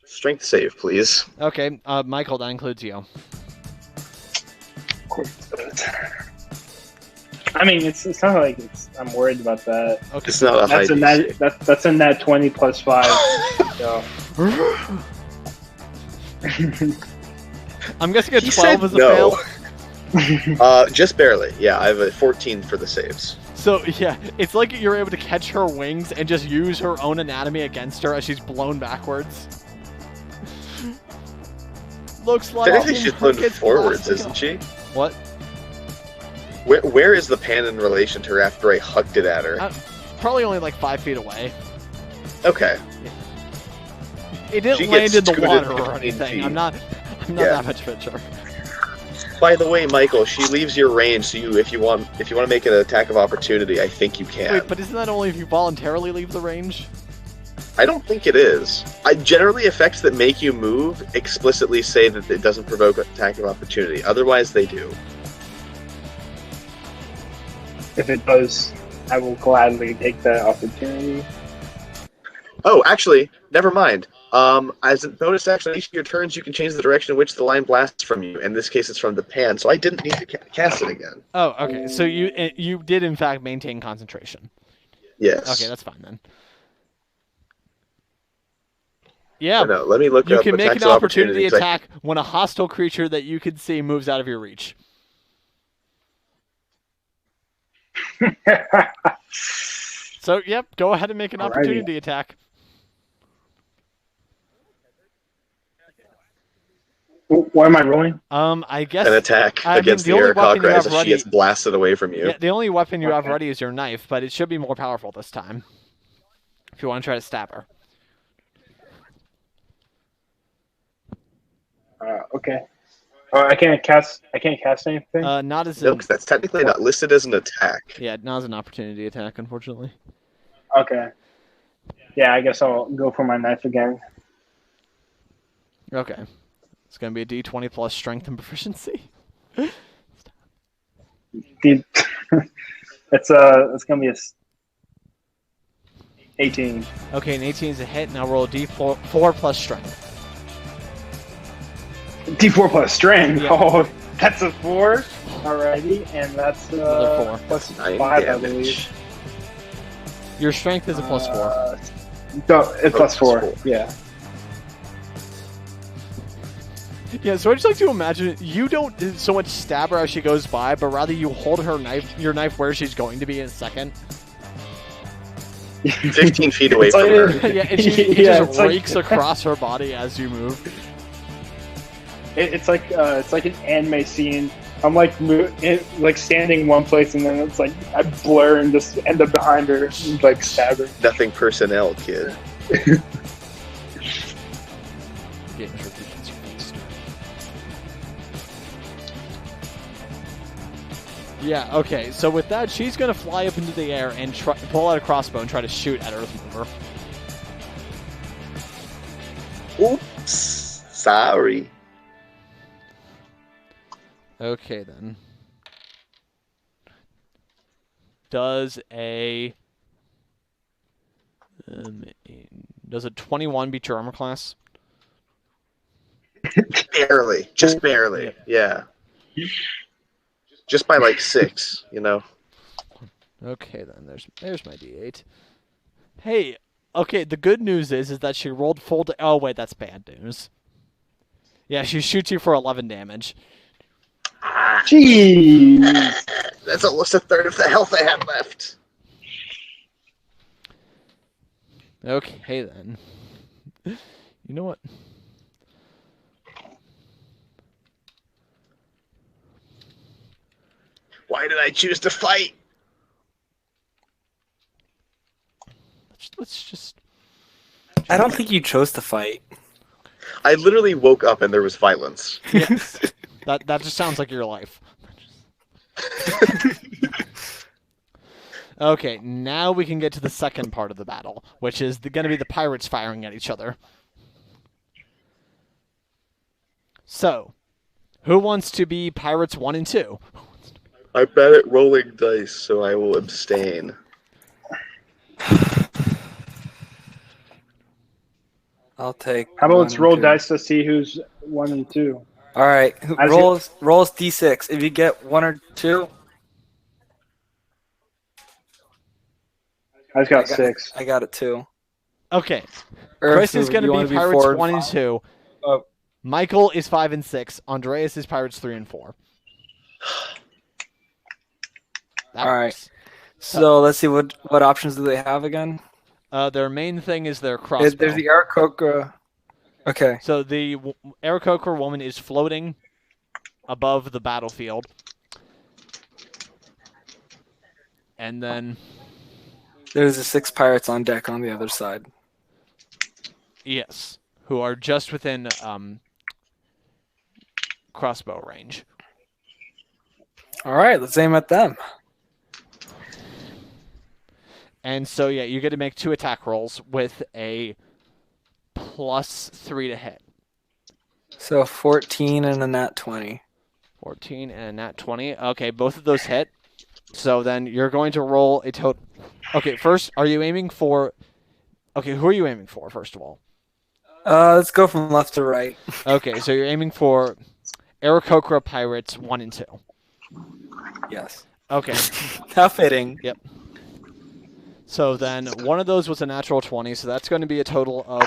Speaker 5: Strength save, please.
Speaker 1: Okay, Michael, that includes you.
Speaker 3: Of course it does. I mean, it's not like I'm worried about that.
Speaker 1: Okay.
Speaker 5: It's not a high
Speaker 3: That's a
Speaker 5: DC.
Speaker 3: net. That's a net 20 plus 5. So.
Speaker 1: I'm guessing a
Speaker 5: He
Speaker 1: 12
Speaker 5: said
Speaker 1: is a
Speaker 5: no.
Speaker 1: fail.
Speaker 5: Just barely. Yeah, I have a 14 for the saves.
Speaker 1: So, yeah, it's like you're able to catch her wings and just use her own anatomy against her as she's blown backwards. Looks like
Speaker 5: Technically, she's blown
Speaker 1: it's
Speaker 5: forwards,
Speaker 1: blasting
Speaker 5: isn't
Speaker 1: off.
Speaker 5: she?
Speaker 1: What?
Speaker 5: Where is the pan in relation to her after I hugged it at her?
Speaker 1: Probably only like 5 feet away.
Speaker 5: Okay.
Speaker 1: It didn't
Speaker 5: She
Speaker 1: land
Speaker 5: gets
Speaker 1: in the
Speaker 5: scooted
Speaker 1: water or
Speaker 5: 15
Speaker 1: anything.
Speaker 5: feet.
Speaker 1: I'm not
Speaker 5: Yeah.
Speaker 1: that much richer.
Speaker 5: By the way, Michael, she leaves your range, so if you want to make an attack of opportunity, I think you can.
Speaker 1: Wait, but isn't that only if you voluntarily leave the range?
Speaker 5: I don't think it is. Generally, effects that make you move explicitly say that it doesn't provoke an attack of opportunity. Otherwise, they do.
Speaker 3: If it does, I will gladly take that opportunity.
Speaker 5: Oh, actually, never mind. As a bonus action, on each of your turns, you can change the direction in which the line blasts from you. In this case, it's from the pan, so I didn't need to cast it again.
Speaker 1: Oh, okay. So you did in fact maintain concentration.
Speaker 5: Yes.
Speaker 1: Okay, that's fine then. Yeah,
Speaker 5: No, let me look
Speaker 1: you
Speaker 5: up
Speaker 1: can make
Speaker 5: attacks
Speaker 1: an
Speaker 5: of
Speaker 1: opportunity
Speaker 5: 'cause
Speaker 1: attack when a hostile creature that you can see moves out of your reach. So, yep, go ahead and make an
Speaker 3: Alrighty.
Speaker 1: opportunity attack.
Speaker 3: What am I rolling?
Speaker 1: I guess
Speaker 5: an attack
Speaker 1: I mean,
Speaker 5: against
Speaker 1: the
Speaker 5: the
Speaker 1: only weapon you
Speaker 5: Aarakocra
Speaker 1: have
Speaker 5: as she
Speaker 1: ready.
Speaker 5: gets blasted away from you.
Speaker 1: Yeah, the only weapon you have
Speaker 3: Okay.
Speaker 1: ready is your knife, but it should be more powerful this time. If you want to try to stab her.
Speaker 3: Okay. Oh, I can't cast anything.
Speaker 1: Not as
Speaker 5: No,
Speaker 1: a
Speaker 5: because that's technically not listed as an attack.
Speaker 1: yeah, not as an opportunity attack, unfortunately.
Speaker 3: Okay. Yeah, I guess I'll go for my knife again.
Speaker 1: Okay, it's gonna be a D20 plus strength and proficiency.
Speaker 3: It's gonna be a 18.
Speaker 1: Okay, an 18 is a hit. Now roll a D4 plus strength.
Speaker 3: D4 plus strength.
Speaker 1: Yeah.
Speaker 3: Oh, that's a 4. Alrighty, and that's
Speaker 1: Another 4.
Speaker 3: plus
Speaker 5: 9
Speaker 3: 5, I
Speaker 5: damage.
Speaker 3: believe.
Speaker 1: Your strength is a plus 4.
Speaker 3: No, it's plus
Speaker 5: plus
Speaker 3: 4.
Speaker 5: 4.
Speaker 3: Yeah.
Speaker 1: Yeah, so I just like to imagine you don't so much stab her as she goes by, but rather you hold your knife where she's going to be in a second.
Speaker 5: 15 feet away
Speaker 3: It's
Speaker 5: from
Speaker 3: like-
Speaker 5: her.
Speaker 1: Yeah, and she
Speaker 3: Yeah,
Speaker 1: just
Speaker 3: it's like-
Speaker 1: rakes across her body as you move.
Speaker 3: It's like an anime scene. I'm like standing one place, and then it's like I blur and just end up behind her, and, like stab her.
Speaker 5: Nothing personnel, kid.
Speaker 1: Yeah, okay, so with that, she's going to fly up into the air and pull out a crossbow and try to shoot at Earthmover.
Speaker 5: Oops. Sorry.
Speaker 1: Okay, then. Does a 21 beat your armor class?
Speaker 5: Barely. Just barely. Yeah. Just by like 6, you know.
Speaker 1: Okay, then. There's my D8. Hey, okay, the good news is that she rolled full... oh, wait, that's bad news. Yeah, she shoots you for 11 damage.
Speaker 3: Jeez.
Speaker 5: That's almost a third of the health I had left.
Speaker 1: Okay, then. You know what?
Speaker 5: Why did I choose to fight?
Speaker 1: Let's just...
Speaker 6: I don't think you chose to fight.
Speaker 5: I literally woke up and there was violence.
Speaker 1: Yes. That just sounds like your life. Okay, now we can get to the second part of the battle, which is going to be the pirates firing at each other. So, who wants to be pirates 1 and 2?
Speaker 5: I'm bad at rolling dice, so I will abstain.
Speaker 6: I'll take.
Speaker 3: How about
Speaker 6: one
Speaker 3: let's
Speaker 6: and
Speaker 3: roll
Speaker 6: 2.
Speaker 3: dice to see who's 1 and 2.
Speaker 6: All right,
Speaker 3: As
Speaker 6: rolls d6. If you get 1 or 2,
Speaker 3: I just got 6.
Speaker 6: I got it too.
Speaker 1: Okay,
Speaker 6: Earth,
Speaker 1: Chris is
Speaker 6: do
Speaker 1: going
Speaker 6: you
Speaker 1: to
Speaker 6: wanna
Speaker 1: be pirates
Speaker 6: 4
Speaker 1: 1 and
Speaker 6: 5?
Speaker 1: 2.
Speaker 6: Oh.
Speaker 1: Michael is 5 and 6. Andreas is pirates 3 and 4. That
Speaker 6: All right.
Speaker 1: works.
Speaker 6: So let's see what options do they have again?
Speaker 1: Their main thing is their crossbow.
Speaker 6: There's the Aarakocra. Okay.
Speaker 1: So the Aarakocra woman is floating above the battlefield. And then,
Speaker 6: There's the 6 pirates on deck on the other side.
Speaker 1: yes, who are just within crossbow range.
Speaker 6: All right, let's aim at them.
Speaker 1: And so, yeah, you get to make 2 attack rolls with a +3 to hit.
Speaker 6: So 14 and a nat 20.
Speaker 1: 14 and a nat 20. Okay, both of those hit. So then you're going to roll a total. Okay, first, are you aiming for... Okay, who are you aiming for, first of all?
Speaker 6: Let's go from left to right.
Speaker 1: Okay, so you're aiming for Aarakocra Pirates 1 and 2.
Speaker 6: Yes.
Speaker 1: Okay,
Speaker 6: How fitting.
Speaker 1: so then one of those was a natural 20, so that's going to be a total of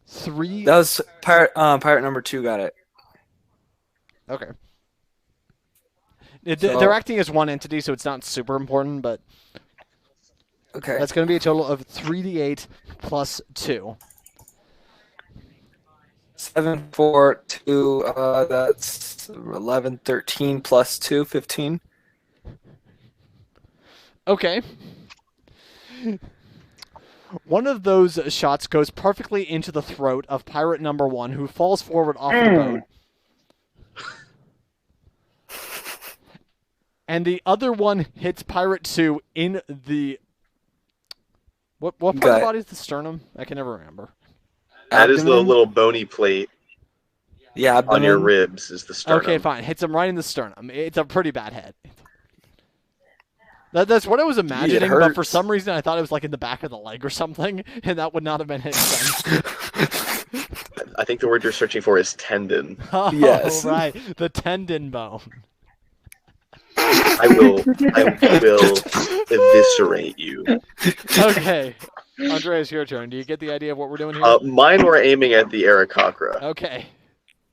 Speaker 1: 3.
Speaker 6: That was pirate number 2 got it.
Speaker 4: Okay.
Speaker 6: So-
Speaker 4: They're acting as one entity, so it's not super important, but
Speaker 6: Okay.
Speaker 4: that's going to be a total of 3d8 plus 2.
Speaker 6: 7, 4, 2, that's 11, 13 plus 2, 15.
Speaker 1: Okay. One of those shots goes perfectly into the throat of pirate number 1, who falls forward off the boat. And the other one hits pirate 2 in the... What part of the
Speaker 6: Gut.
Speaker 1: body is the sternum? I can never remember.
Speaker 5: That is the
Speaker 6: Abdomen?
Speaker 5: little bony plate
Speaker 6: Yeah,
Speaker 5: on your
Speaker 6: abdomen.
Speaker 5: ribs is the sternum.
Speaker 1: Okay, fine. Hits him right in the sternum. It's a pretty bad hit. That's what I was imagining, but for
Speaker 6: hurts.
Speaker 1: some reason I thought it was like in the back of the leg or something, and that would not have been hitting sense.
Speaker 5: I think the word you're searching for is tendon.
Speaker 1: Oh,
Speaker 6: Yes.
Speaker 1: right. The tendon bone.
Speaker 5: I will eviscerate you.
Speaker 1: Okay. Andreas, your turn. Do you get the idea of what we're doing here?
Speaker 5: Mine were aiming at the Aarakocra.
Speaker 1: Okay.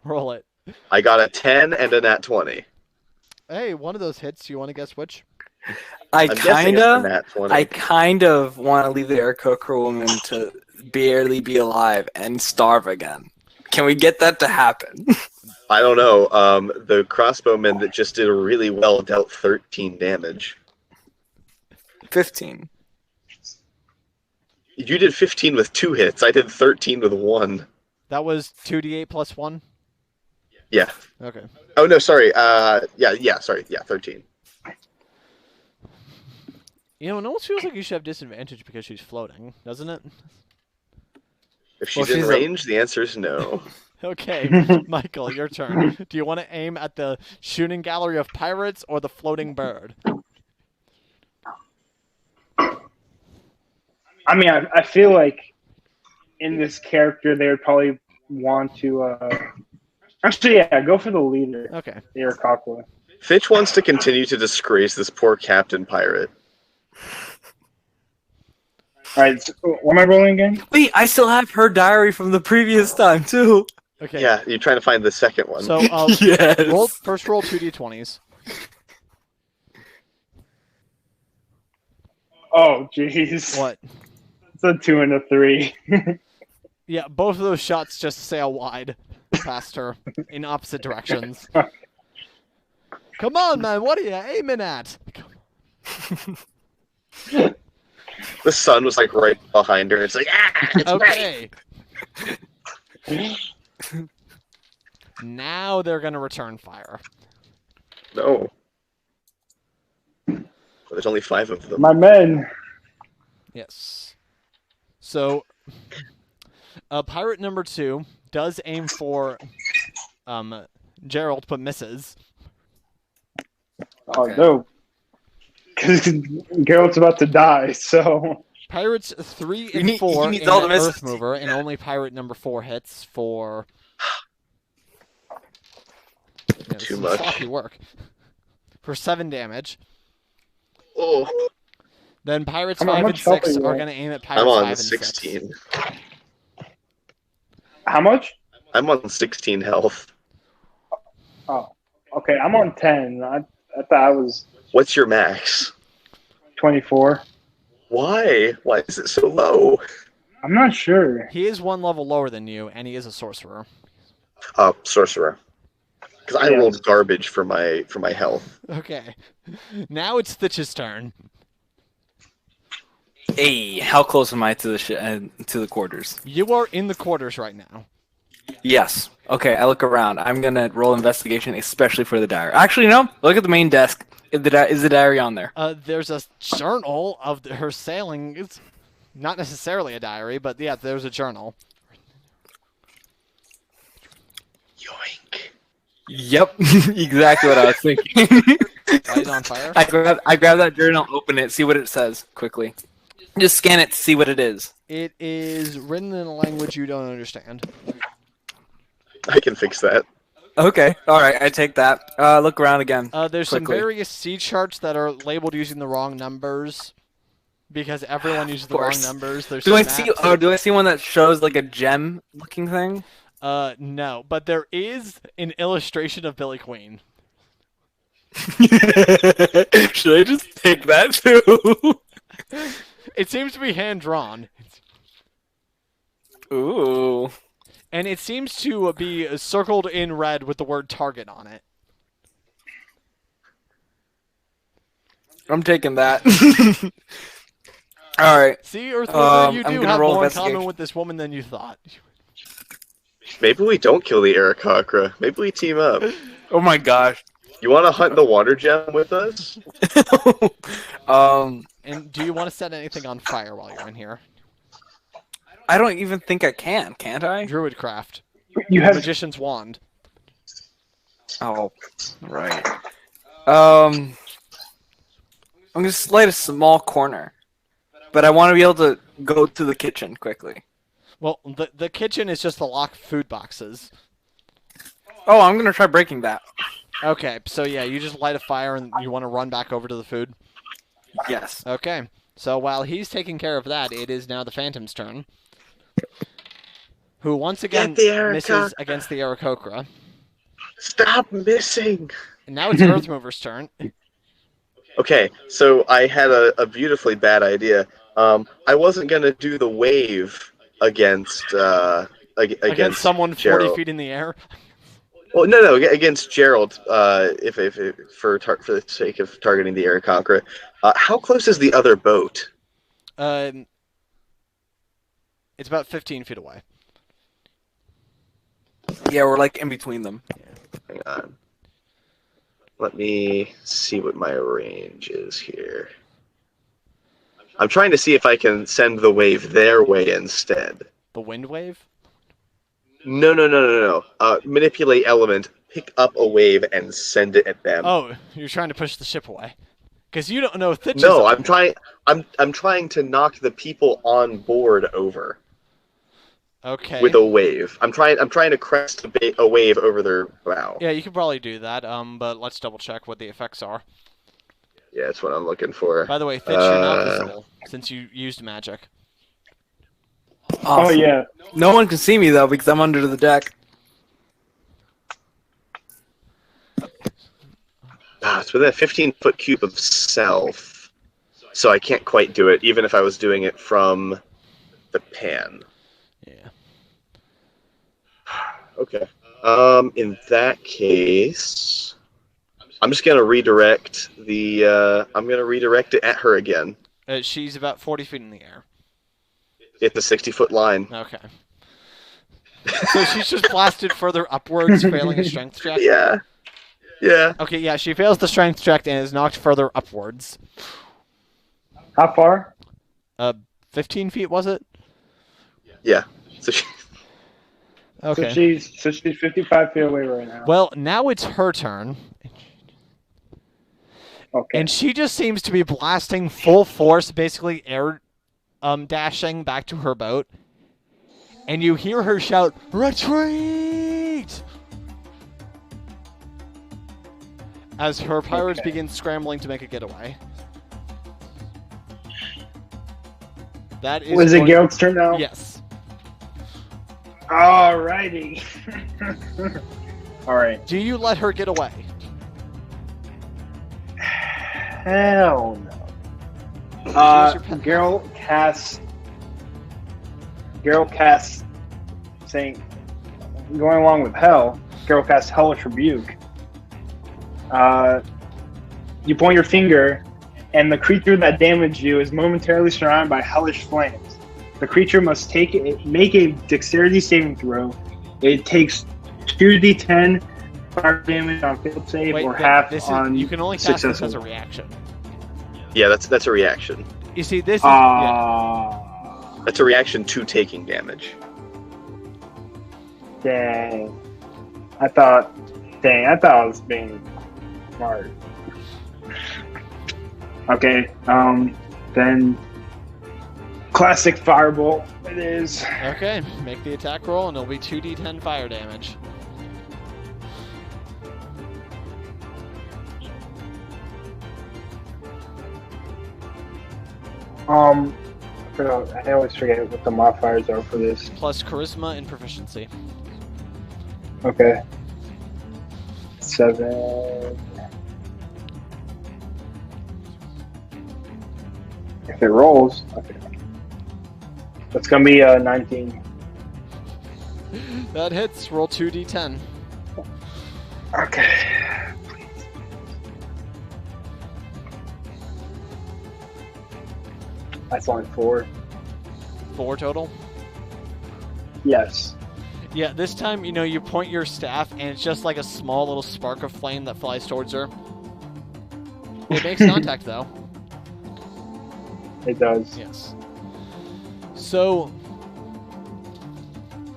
Speaker 1: Roll it.
Speaker 5: I got a 10 and a nat 20.
Speaker 1: Hey, one of those hits. You want to guess which?
Speaker 6: I
Speaker 5: I'm guessing it's the
Speaker 6: kinda,
Speaker 5: nat 20.
Speaker 6: I kind of want to leave the Aarakocra woman to barely be alive and starve again. Can we get that to happen?
Speaker 5: I don't know. The crossbowman that just did really well dealt 13 damage.
Speaker 6: 15.
Speaker 5: You did 15 with 2 hits. I did 13 with 1.
Speaker 1: That was 2d8 plus 1?
Speaker 5: Yeah.
Speaker 1: Okay.
Speaker 5: Oh no, sorry. Sorry. Yeah, 13.
Speaker 1: You know, it almost feels like you should have disadvantage because she's floating, doesn't it?
Speaker 5: If she's
Speaker 6: Well,
Speaker 5: in
Speaker 6: she's
Speaker 5: range, the answer is no.
Speaker 1: Okay, Michael, your turn. Do you want to aim at the shooting gallery of pirates or the floating bird?
Speaker 3: I mean, I feel like in this character they would probably want to. Actually, yeah, go for the leader,
Speaker 1: Okay.
Speaker 3: the Aarakocra.
Speaker 5: Fitch wants to continue to disgrace this poor captain pirate.
Speaker 3: All right, so what am I rolling again?
Speaker 6: Wait, I still have her diary from the previous time, too.
Speaker 1: Okay.
Speaker 5: Yeah, you're trying to find the second one.
Speaker 1: So,
Speaker 6: Yes.
Speaker 1: roll 2d20s.
Speaker 3: Oh, jeez.
Speaker 1: What?
Speaker 3: It's a 2 and a 3.
Speaker 1: Yeah, both of those shots just sail wide past her in opposite directions. Come on, man, what are you aiming at?
Speaker 5: The sun was like right behind her. It's like, it's right.
Speaker 1: Okay. Now they're going to return fire.
Speaker 5: No. There's only 5 of them.
Speaker 3: My men.
Speaker 1: Yes. So, pirate number 2 does aim for Gerald, but misses.
Speaker 3: Oh, no. Because Geralt's about to die, so.
Speaker 1: Pirates 3
Speaker 6: He
Speaker 1: and
Speaker 6: need-
Speaker 1: 4
Speaker 6: he
Speaker 1: in
Speaker 6: needs all the
Speaker 1: the
Speaker 6: misses.
Speaker 1: Earthmover, and only pirate number 4 hits for... Yeah,
Speaker 5: Too
Speaker 1: some
Speaker 5: much.
Speaker 1: sloppy work. For 7 damage.
Speaker 5: Oh,
Speaker 1: Then pirates
Speaker 3: How
Speaker 1: 5 and
Speaker 3: much health
Speaker 1: 6
Speaker 3: are you
Speaker 1: are
Speaker 3: at?
Speaker 1: going to aim at pirates
Speaker 5: I'm
Speaker 1: 5
Speaker 5: on
Speaker 1: and
Speaker 5: 16.
Speaker 1: 6.
Speaker 3: How much?
Speaker 5: I'm on 16 health.
Speaker 3: Oh, okay. I'm on 10. I thought I was
Speaker 5: What's your max?
Speaker 3: 24.
Speaker 5: Why? Why is it so low?
Speaker 3: I'm not sure.
Speaker 1: He is 1 level lower than you, and he is a sorcerer.
Speaker 5: Sorcerer. Because I
Speaker 3: Yeah.
Speaker 5: rolled garbage for my health.
Speaker 1: Okay. Now it's Stitch's turn.
Speaker 6: Hey, how close am I to the quarters?
Speaker 1: You are in the quarters right now.
Speaker 6: Yes. Okay, I look around. I'm gonna roll investigation, especially for the diary. Actually, no. Look at the main desk. Is the diary on there?
Speaker 1: There's a journal of her sailing. It's not necessarily a diary, but yeah, there's a journal.
Speaker 5: Yoink.
Speaker 6: Yep, exactly what I was thinking.
Speaker 1: Light it on fire.
Speaker 6: I grab that journal, open it, see what it says quickly. Just scan it to see what it is.
Speaker 1: It is written in a language you don't understand.
Speaker 5: I can fix that.
Speaker 6: Okay, all right, I take that. Look around again.
Speaker 1: There's some
Speaker 6: Quickly.
Speaker 1: various sea charts that are labeled using the wrong numbers. because everyone uses the wrong
Speaker 6: course.
Speaker 1: numbers. There's
Speaker 6: Do I
Speaker 1: some
Speaker 6: see?
Speaker 1: maps.
Speaker 6: Oh, do I see one that shows like a gem-looking thing?
Speaker 1: No, but there is an illustration of Billy Queen.
Speaker 6: Should I just take that too?
Speaker 1: It seems to be hand drawn,
Speaker 6: Ooh.
Speaker 1: and it seems to be circled in red with the word Target on it.
Speaker 6: I'm taking that. All right.
Speaker 1: See, Earthmover, you
Speaker 6: I'm
Speaker 1: do
Speaker 6: gonna
Speaker 1: have
Speaker 6: roll
Speaker 1: more in common
Speaker 6: investigation.
Speaker 1: with this woman than you thought.
Speaker 5: Maybe we don't kill the Aarakocra. Maybe we team up.
Speaker 6: Oh my gosh.
Speaker 5: You want to hunt the water gem with us?
Speaker 1: And do you want to set anything on fire while you're in here?
Speaker 6: I don't even think I can. Can't I?
Speaker 1: Druidcraft.
Speaker 3: You have
Speaker 1: Magician's wand.
Speaker 6: Oh, right. I'm gonna slide a small corner, but I want to be able to go to the kitchen quickly.
Speaker 1: Well, the kitchen is just the locked food boxes.
Speaker 6: Oh, I'm gonna try breaking that.
Speaker 1: Okay, so yeah, you just light a fire and you want to run back over to the food?
Speaker 6: Yes.
Speaker 1: Okay, so while he's taking care of that, it is now the Phantom's turn. Who once again
Speaker 5: Get the Aarakocra.
Speaker 1: misses against the Aarakocra.
Speaker 5: Stop missing!
Speaker 1: And now it's Earthmover's turn.
Speaker 5: Okay, so I had a beautifully bad idea. I wasn't gonna do the wave against
Speaker 1: Against someone 40
Speaker 5: Gerald.
Speaker 1: feet in the air.
Speaker 5: Well, no, against Gerald. If for the sake of targeting the Aarakocra, how close is the other boat?
Speaker 1: It's about 15 feet away.
Speaker 6: Yeah, we're like in between them.
Speaker 5: Hang on. Let me see what my range is here. I'm trying to see if I can send the wave their way instead.
Speaker 1: The wind wave?
Speaker 5: No. Manipulate element, pick up a wave, and send it at them.
Speaker 1: Oh, you're trying to push the ship away. Because you don't know Thitch
Speaker 5: No,
Speaker 1: is...
Speaker 5: I'm trying to knock the people on board over
Speaker 1: Okay.
Speaker 5: with a wave. I'm trying to crest a wave over their bow.
Speaker 1: Yeah, you could probably do that, but let's double check what the effects are.
Speaker 5: Yeah, that's what I'm looking for.
Speaker 1: By the way, Thitch, you're not visible, since you used magic.
Speaker 3: Oh
Speaker 6: Awesome.
Speaker 3: yeah.
Speaker 6: No one can see me though because I'm under the deck.
Speaker 5: It's within a 15-foot cube of self, so I can't quite do it, even if I was doing it from the pan.
Speaker 1: Yeah.
Speaker 5: Okay. In that case, I'm just gonna redirect the. I'm gonna redirect it at her again.
Speaker 1: She's about 40 feet in the air.
Speaker 5: It's a 60-foot line.
Speaker 1: Okay. So she's just blasted further upwards, failing a strength check?
Speaker 5: Yeah. Yeah.
Speaker 1: Okay, yeah, she fails the strength check and is knocked further upwards.
Speaker 3: How far?
Speaker 1: 15 feet, was it?
Speaker 5: Yeah. So she,
Speaker 1: Okay.
Speaker 3: So she's 55 feet away right now.
Speaker 1: Well, now it's her turn.
Speaker 3: Okay.
Speaker 1: And she just seems to be blasting full force, basically air dashing back to her boat. And you hear her shout, "Retreat!" as her pirates
Speaker 3: Okay.
Speaker 1: begin scrambling to make a getaway. That is
Speaker 3: Was it
Speaker 1: going-
Speaker 3: Geralt's turn now?
Speaker 1: Yes.
Speaker 3: Alrighty. Alright.
Speaker 1: Do you let her get away?
Speaker 3: Hell no.
Speaker 1: Choose your path.
Speaker 3: Geralt casts saying, going along with hell, Geralt casts Hellish Rebuke. You point your finger, and the creature that damaged you is momentarily surrounded by hellish flames. The creature must make a dexterity saving throw. It takes 2d10 fire damage on failed save,
Speaker 1: Wait,
Speaker 3: or
Speaker 1: but
Speaker 3: half
Speaker 1: this
Speaker 3: on
Speaker 1: is, you can only cast this
Speaker 3: successful.
Speaker 1: as a reaction.
Speaker 5: yeah, that's a reaction.
Speaker 1: You see, this is... yeah.
Speaker 5: That's a reaction to taking damage.
Speaker 3: Dang. I thought I was being smart. Okay, then classic firebolt it is.
Speaker 1: Okay, make the attack roll, and it'll be 2d10 fire damage.
Speaker 3: I always forget what the modifiers are for this.
Speaker 1: Plus charisma and proficiency.
Speaker 3: Okay. 7. If it rolls, okay. That's gonna be 19.
Speaker 1: That hits. Roll 2d10.
Speaker 3: Okay. That's only 4.
Speaker 1: 4 total.
Speaker 3: Yes.
Speaker 1: Yeah, this time, you point your staff, and it's just like a small little spark of flame that flies towards her. It makes contact, though.
Speaker 3: It does.
Speaker 1: Yes. So,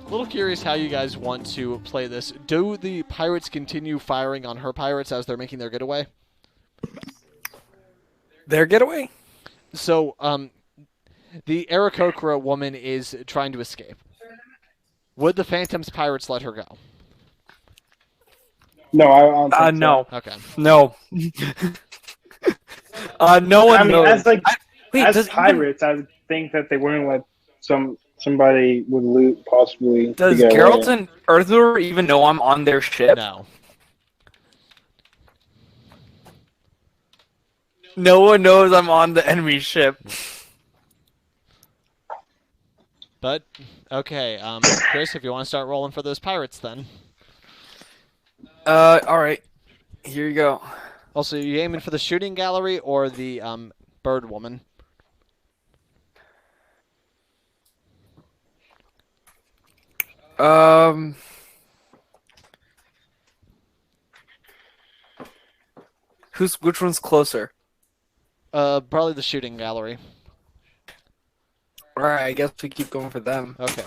Speaker 1: a little curious how you guys want to play this. Do the pirates continue firing on her pirates as they're making their getaway?
Speaker 6: Their getaway?
Speaker 1: So, the Aarakocra woman is trying to escape. Would the Phantom's pirates let her go?
Speaker 3: No, I don't think so.
Speaker 6: No.
Speaker 1: Okay.
Speaker 6: No. No one
Speaker 3: I mean,
Speaker 6: knows.
Speaker 3: as pirates, I would think that they wouldn't let somebody with loot possibly.
Speaker 6: Does
Speaker 3: get away.
Speaker 6: Geralt and Earthmover even know I'm on their ship?
Speaker 1: No.
Speaker 6: No one knows I'm on the enemy ship.
Speaker 1: But, okay, Chris, if you want to start rolling for those pirates, then.
Speaker 6: Alright. Here you go.
Speaker 1: Also, you aiming for the shooting gallery or the bird woman?
Speaker 6: Which one's closer?
Speaker 1: Probably the shooting gallery.
Speaker 6: Alright, I guess we keep going for them.
Speaker 1: Okay.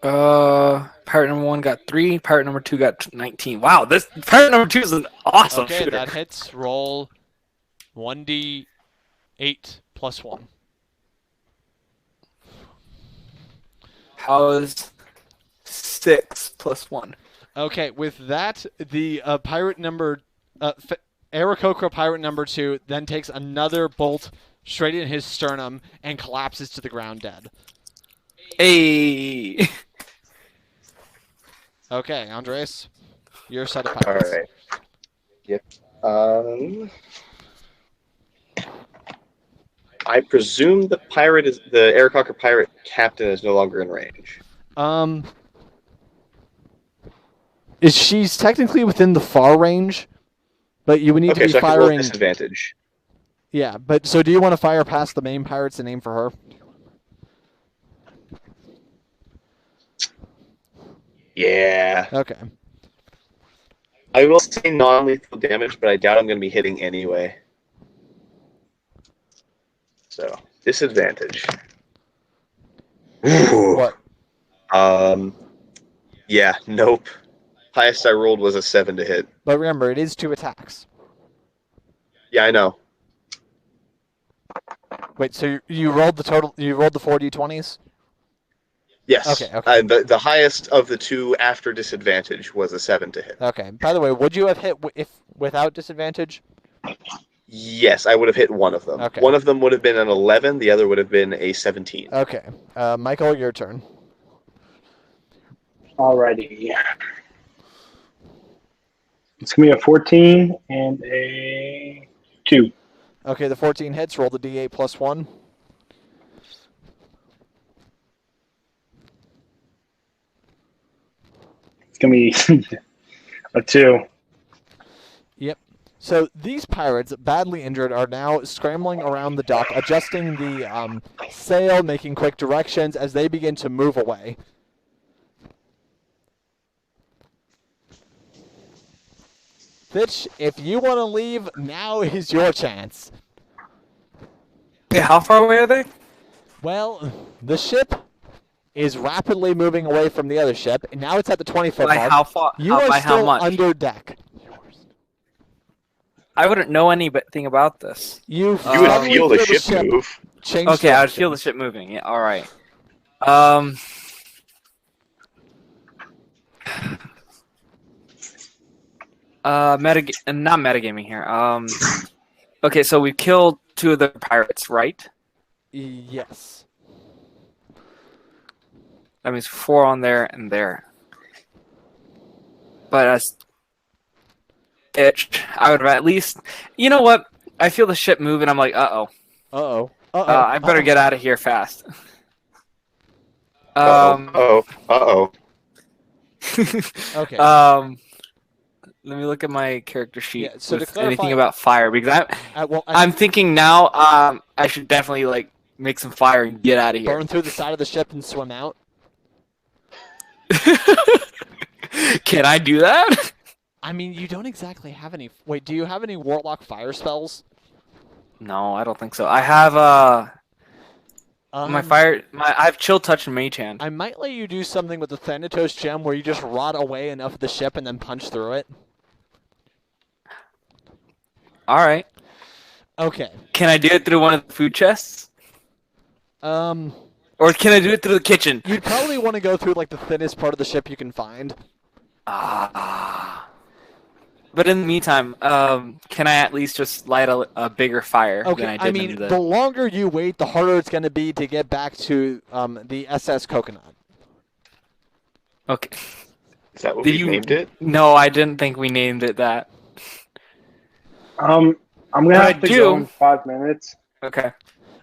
Speaker 6: Pirate number 1 got 3, pirate number 2 got 19. Wow, this pirate number 2 is an awesome
Speaker 1: Okay,
Speaker 6: shooter.
Speaker 1: that hits. Roll 1d8 plus 1.
Speaker 6: How's 6 plus 1?
Speaker 1: Okay, with that, the pirate number... Aarakocra pirate number 2 then takes another bolt straight in his sternum and collapses to the ground dead.
Speaker 6: Hey!
Speaker 1: Okay, Andres, your set of pirates.
Speaker 5: All right. Yep. I presume the Aarakocra pirate captain is no longer in range.
Speaker 4: She's technically within the far range, but you would need to
Speaker 5: Okay,
Speaker 4: be
Speaker 5: so I can roll
Speaker 4: firing.
Speaker 5: disadvantage.
Speaker 4: Yeah, but so do you want to fire past the main pirates and aim for her?
Speaker 5: Yeah.
Speaker 4: Okay.
Speaker 5: I will say non-lethal damage, but I doubt I'm going to be hitting anyway. So, disadvantage.
Speaker 4: What?
Speaker 5: Yeah, nope. Highest I rolled was a 7 to hit.
Speaker 4: But remember, it is 2 attacks.
Speaker 5: Yeah, I know.
Speaker 4: Wait, so you rolled the total? You rolled the 4d20s?
Speaker 5: Yes.
Speaker 4: Okay.
Speaker 5: The highest of the 2 after disadvantage was a 7 to hit.
Speaker 4: Okay. By the way, would you have hit if without disadvantage?
Speaker 5: Yes, I would have hit one of them.
Speaker 4: Okay.
Speaker 5: One of them would have been an 11, the other would have been a 17.
Speaker 4: Okay. Michael, your turn.
Speaker 3: Alrighty. It's gonna be a 14 and a 2.
Speaker 4: Okay, the 14 hits. Roll the d8 plus 1.
Speaker 3: It's gonna be a 2.
Speaker 4: Yep. So these pirates, badly injured, are now scrambling around the dock, adjusting the sail, making quick directions as they begin to move away. Fitch, if you want to leave, now is your chance.
Speaker 6: Okay, how far away are they?
Speaker 4: Well, the ship is rapidly moving away from the other ship, and now it's at the 20-foot
Speaker 6: By
Speaker 4: mark.
Speaker 6: how far?
Speaker 4: You are
Speaker 6: by
Speaker 4: still
Speaker 6: how much?
Speaker 4: under deck.
Speaker 6: I wouldn't know anything about this.
Speaker 5: You would
Speaker 4: suddenly
Speaker 5: feel the ship move.
Speaker 4: change
Speaker 6: Okay, I would
Speaker 4: direction.
Speaker 6: feel the ship moving. Yeah, all right. Not metagaming here. Okay, so we've killed 2 of the pirates, right?
Speaker 4: Yes.
Speaker 6: That means 4 on there and there. But as itch, I would have at least. You know what? I feel the ship moving. I'm like, uh-oh.
Speaker 4: Uh-oh. Uh-oh.
Speaker 6: I better get out of here fast.
Speaker 5: Uh-oh.
Speaker 4: Okay.
Speaker 6: Let me look at my character sheet.
Speaker 4: Yeah, so to
Speaker 6: with
Speaker 4: clarify-
Speaker 6: anything about fire, because
Speaker 4: Well,
Speaker 6: I'm thinking now. I should definitely like make some fire and get out of here.
Speaker 4: burn through the side of the ship and swim out.
Speaker 6: Can I do that?
Speaker 4: I mean, you don't exactly have any. Wait, do you have any Warlock fire spells?
Speaker 6: No, I don't think so. I have my fire. I have chill touch and mage hand.
Speaker 4: I might let you do something with the Thanatos gem where you just rot away enough of the ship and then punch through it.
Speaker 6: All right.
Speaker 4: Okay.
Speaker 6: Can I do it through one of the food chests, or can I do it through the kitchen?
Speaker 4: You'd probably want to go through like the thinnest part of the ship you can find.
Speaker 6: But in the meantime, can I at least just light a bigger fire than
Speaker 4: Okay.
Speaker 6: I did
Speaker 4: I mean,
Speaker 6: under
Speaker 4: the longer you wait, the harder it's going to be to get back to the SS Coconut.
Speaker 6: Okay.
Speaker 5: Is that what
Speaker 6: Did
Speaker 5: we
Speaker 6: you-
Speaker 5: named it?
Speaker 6: No, I didn't think we named it that.
Speaker 3: I'm gonna
Speaker 6: What I
Speaker 3: have to
Speaker 6: do-
Speaker 3: go in 5 minutes.
Speaker 6: Okay.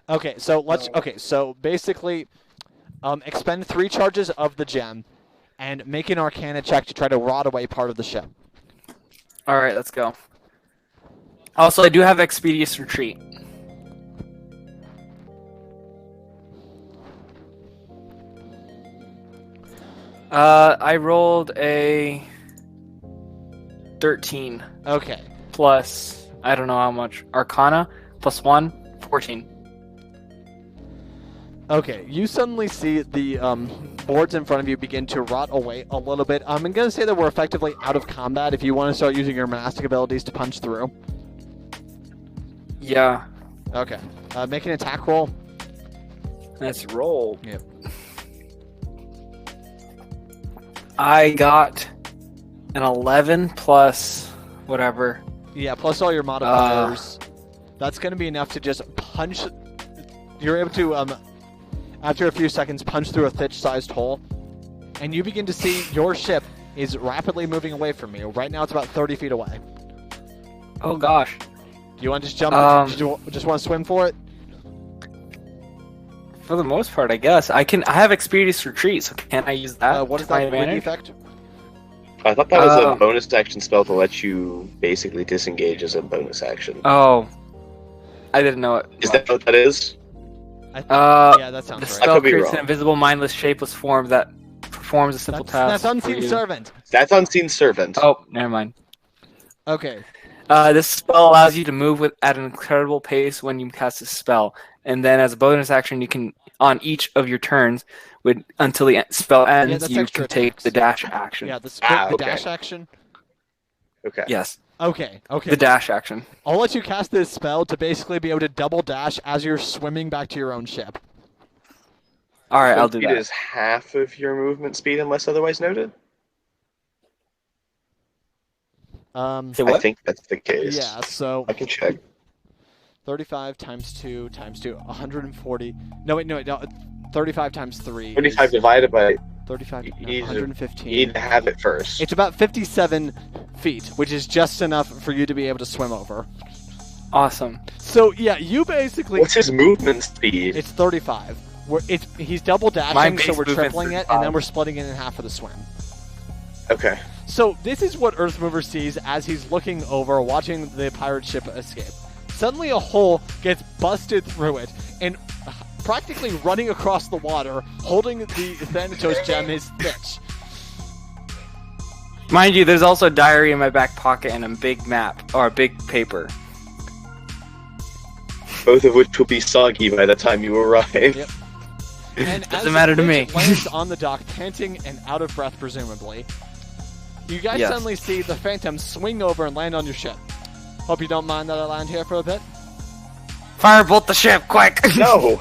Speaker 4: Okay, so let's. Okay, so basically, expend 3 charges of the gem, and make an Arcana check to try to rot away part of the ship.
Speaker 6: All right, let's go. Also, I do have Expeditious Retreat. I rolled a 13
Speaker 4: Okay.
Speaker 6: plus, I don't know how much, Arcana plus 1, 14.
Speaker 4: Okay, you suddenly see the boards in front of you begin to rot away a little bit. I'm going to say that we're effectively out of combat if you want to start using your monastic abilities to punch through.
Speaker 6: Yeah.
Speaker 4: Okay. Make an attack roll.
Speaker 6: Let's roll.
Speaker 4: Yep.
Speaker 6: I got an 11 plus whatever.
Speaker 4: Yeah, plus all your modifiers. That's going to be enough to just punch. You're able to, after a few seconds, punch through a Thitch-sized hole. And you begin to see your ship is rapidly moving away from you. Right now it's about 30 feet away.
Speaker 6: Oh gosh.
Speaker 4: Do you want to just jump? Do you just want to swim for it?
Speaker 6: For the most part, I guess. I have Expeditious Retreat, so can I use that?
Speaker 4: What is
Speaker 6: to my
Speaker 4: that wind
Speaker 6: advantage?
Speaker 4: effect?
Speaker 5: I thought that was a bonus action spell to let you basically disengage as a bonus action.
Speaker 6: Oh. I didn't know it.
Speaker 5: Is that what that is?
Speaker 4: Yeah, that sounds
Speaker 6: The
Speaker 4: right.
Speaker 6: spell
Speaker 5: could be
Speaker 6: creates
Speaker 5: wrong.
Speaker 6: an invisible, mindless, shapeless form that performs a simple task.
Speaker 4: That's Unseen
Speaker 6: for you.
Speaker 4: Servant.
Speaker 5: That's Unseen Servant.
Speaker 6: Oh, never mind.
Speaker 4: Okay.
Speaker 6: This spell allows you to move at an incredible pace when you cast a spell, and then as a bonus action, you can on each of your turns, until the spell ends,
Speaker 4: that's
Speaker 6: you
Speaker 4: extra
Speaker 6: can take
Speaker 4: attacks.
Speaker 6: the dash action.
Speaker 4: Yeah, the
Speaker 5: okay.
Speaker 4: dash action.
Speaker 5: Okay.
Speaker 6: Yes,
Speaker 4: Okay.
Speaker 6: the dash action.
Speaker 4: I'll let you cast this spell to basically be able to double dash as you're swimming back to your own ship.
Speaker 6: All right, I'll do
Speaker 5: Speed
Speaker 6: that.
Speaker 5: is half of your movement speed unless otherwise noted.
Speaker 6: Say
Speaker 5: I
Speaker 6: what?
Speaker 5: think that's the case.
Speaker 4: Yeah, so
Speaker 5: I can check.
Speaker 4: 35 times 2 times 2, 140. No, 35 times 3.
Speaker 5: 35
Speaker 4: is
Speaker 5: divided by.
Speaker 4: 35,
Speaker 5: You
Speaker 4: no,
Speaker 5: need to-
Speaker 4: 115.
Speaker 5: You need to have it first.
Speaker 4: It's about 57 feet, which is just enough for you to be able to swim over.
Speaker 6: Awesome.
Speaker 4: So, yeah, you basically...
Speaker 5: What's his movement speed?
Speaker 4: It's 35. He's double
Speaker 6: My
Speaker 4: dashing,
Speaker 6: base
Speaker 4: so we're
Speaker 6: movement's
Speaker 4: tripling it,
Speaker 6: 35.
Speaker 4: and then we're splitting it in half for the swim.
Speaker 5: Okay.
Speaker 4: So this is what Earthmover sees as he's looking over, watching the pirate ship escape. Suddenly a hole gets busted through it, and practically running across the water, holding the Thanatos gem is Thitch.
Speaker 6: Mind you, there's also a diary in my back pocket and a big map, or a big paper.
Speaker 5: Both of which will be soggy by the time you arrive.
Speaker 4: Yep. And
Speaker 6: Doesn't
Speaker 4: as
Speaker 6: matter to
Speaker 4: Thitch
Speaker 6: me.
Speaker 4: lands on the dock, panting and out of breath, presumably, you guys
Speaker 6: Yes.
Speaker 4: suddenly see the Phantom swing over and land on your ship. Hope you don't mind that I land here for a bit.
Speaker 6: Firebolt the ship, quick!
Speaker 5: No!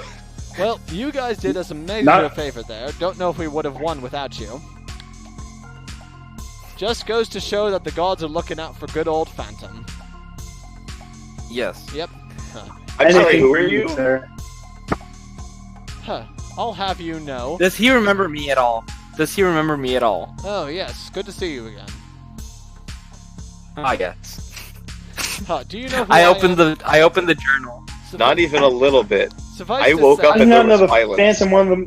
Speaker 4: Well, you guys did us a major
Speaker 3: Not-
Speaker 4: favor there. Don't know if we would have won without you. Just goes to show that the gods are looking out for good old Phantom.
Speaker 6: Yes.
Speaker 4: Yep.
Speaker 5: I'm sorry,
Speaker 3: Anything
Speaker 5: who
Speaker 3: for
Speaker 5: are you?
Speaker 3: sir.
Speaker 4: Huh. I'll have you know.
Speaker 6: Does he remember me at all?
Speaker 4: Oh yes, good to see you again.
Speaker 6: I guess.
Speaker 4: Huh, do you know who
Speaker 6: I
Speaker 4: am?
Speaker 6: opened the journal.
Speaker 5: Not even a little bit.
Speaker 4: Suffice
Speaker 5: I
Speaker 4: to
Speaker 5: woke
Speaker 4: say,
Speaker 5: up
Speaker 3: I
Speaker 5: and
Speaker 3: do
Speaker 5: there
Speaker 3: not know
Speaker 5: was
Speaker 3: the
Speaker 5: silence.
Speaker 3: Phantom one of them.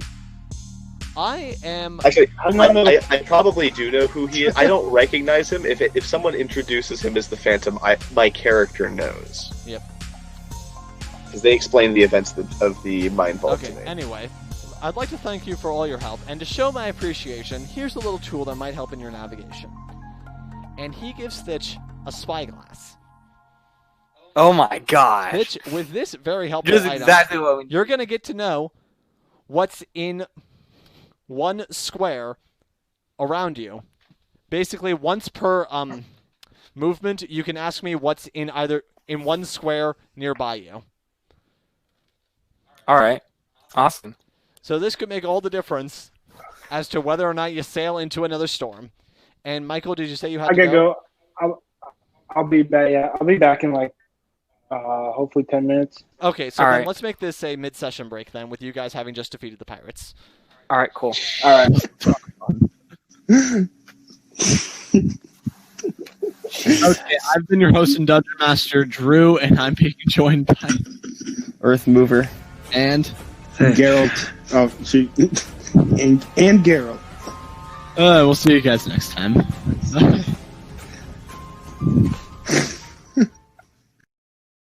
Speaker 4: I am.
Speaker 5: Actually,
Speaker 3: I do not know the
Speaker 5: I probably do know who he is. I don't recognize him. If someone introduces him as the Phantom, my character knows.
Speaker 4: Yep.
Speaker 5: Because they explain the events of the Mind Vault
Speaker 4: Okay,
Speaker 5: to me.
Speaker 4: anyway, I'd like to thank you for all your help, and to show my appreciation, here's a little tool that might help in your navigation. And he gives Stitch a spyglass.
Speaker 6: Oh my gosh.
Speaker 4: Stitch, with this very helpful
Speaker 6: Just
Speaker 4: item,
Speaker 6: exactly what we need.
Speaker 4: you're going to get to know what's in one square around you. Basically, once per movement, you can ask me what's in one square nearby you.
Speaker 6: All right. Awesome.
Speaker 4: So this could make all the difference as to whether or not you sail into another storm. And Michael, did you say you had
Speaker 3: I
Speaker 4: to
Speaker 3: gotta go. I'll be back. Yeah, I'll be back in like hopefully 10 minutes.
Speaker 4: Okay, so
Speaker 6: All
Speaker 4: then
Speaker 6: right.
Speaker 4: let's make this a mid-session break then, with you guys having just defeated the pirates.
Speaker 6: All right. Cool.
Speaker 3: All right.
Speaker 1: Okay, I've been your host and dungeon master, Drew, and I'm being joined by
Speaker 7: Earthmover.
Speaker 1: and
Speaker 7: Geralt. Oh, shoot. and Geralt.
Speaker 1: we'll see you guys next time.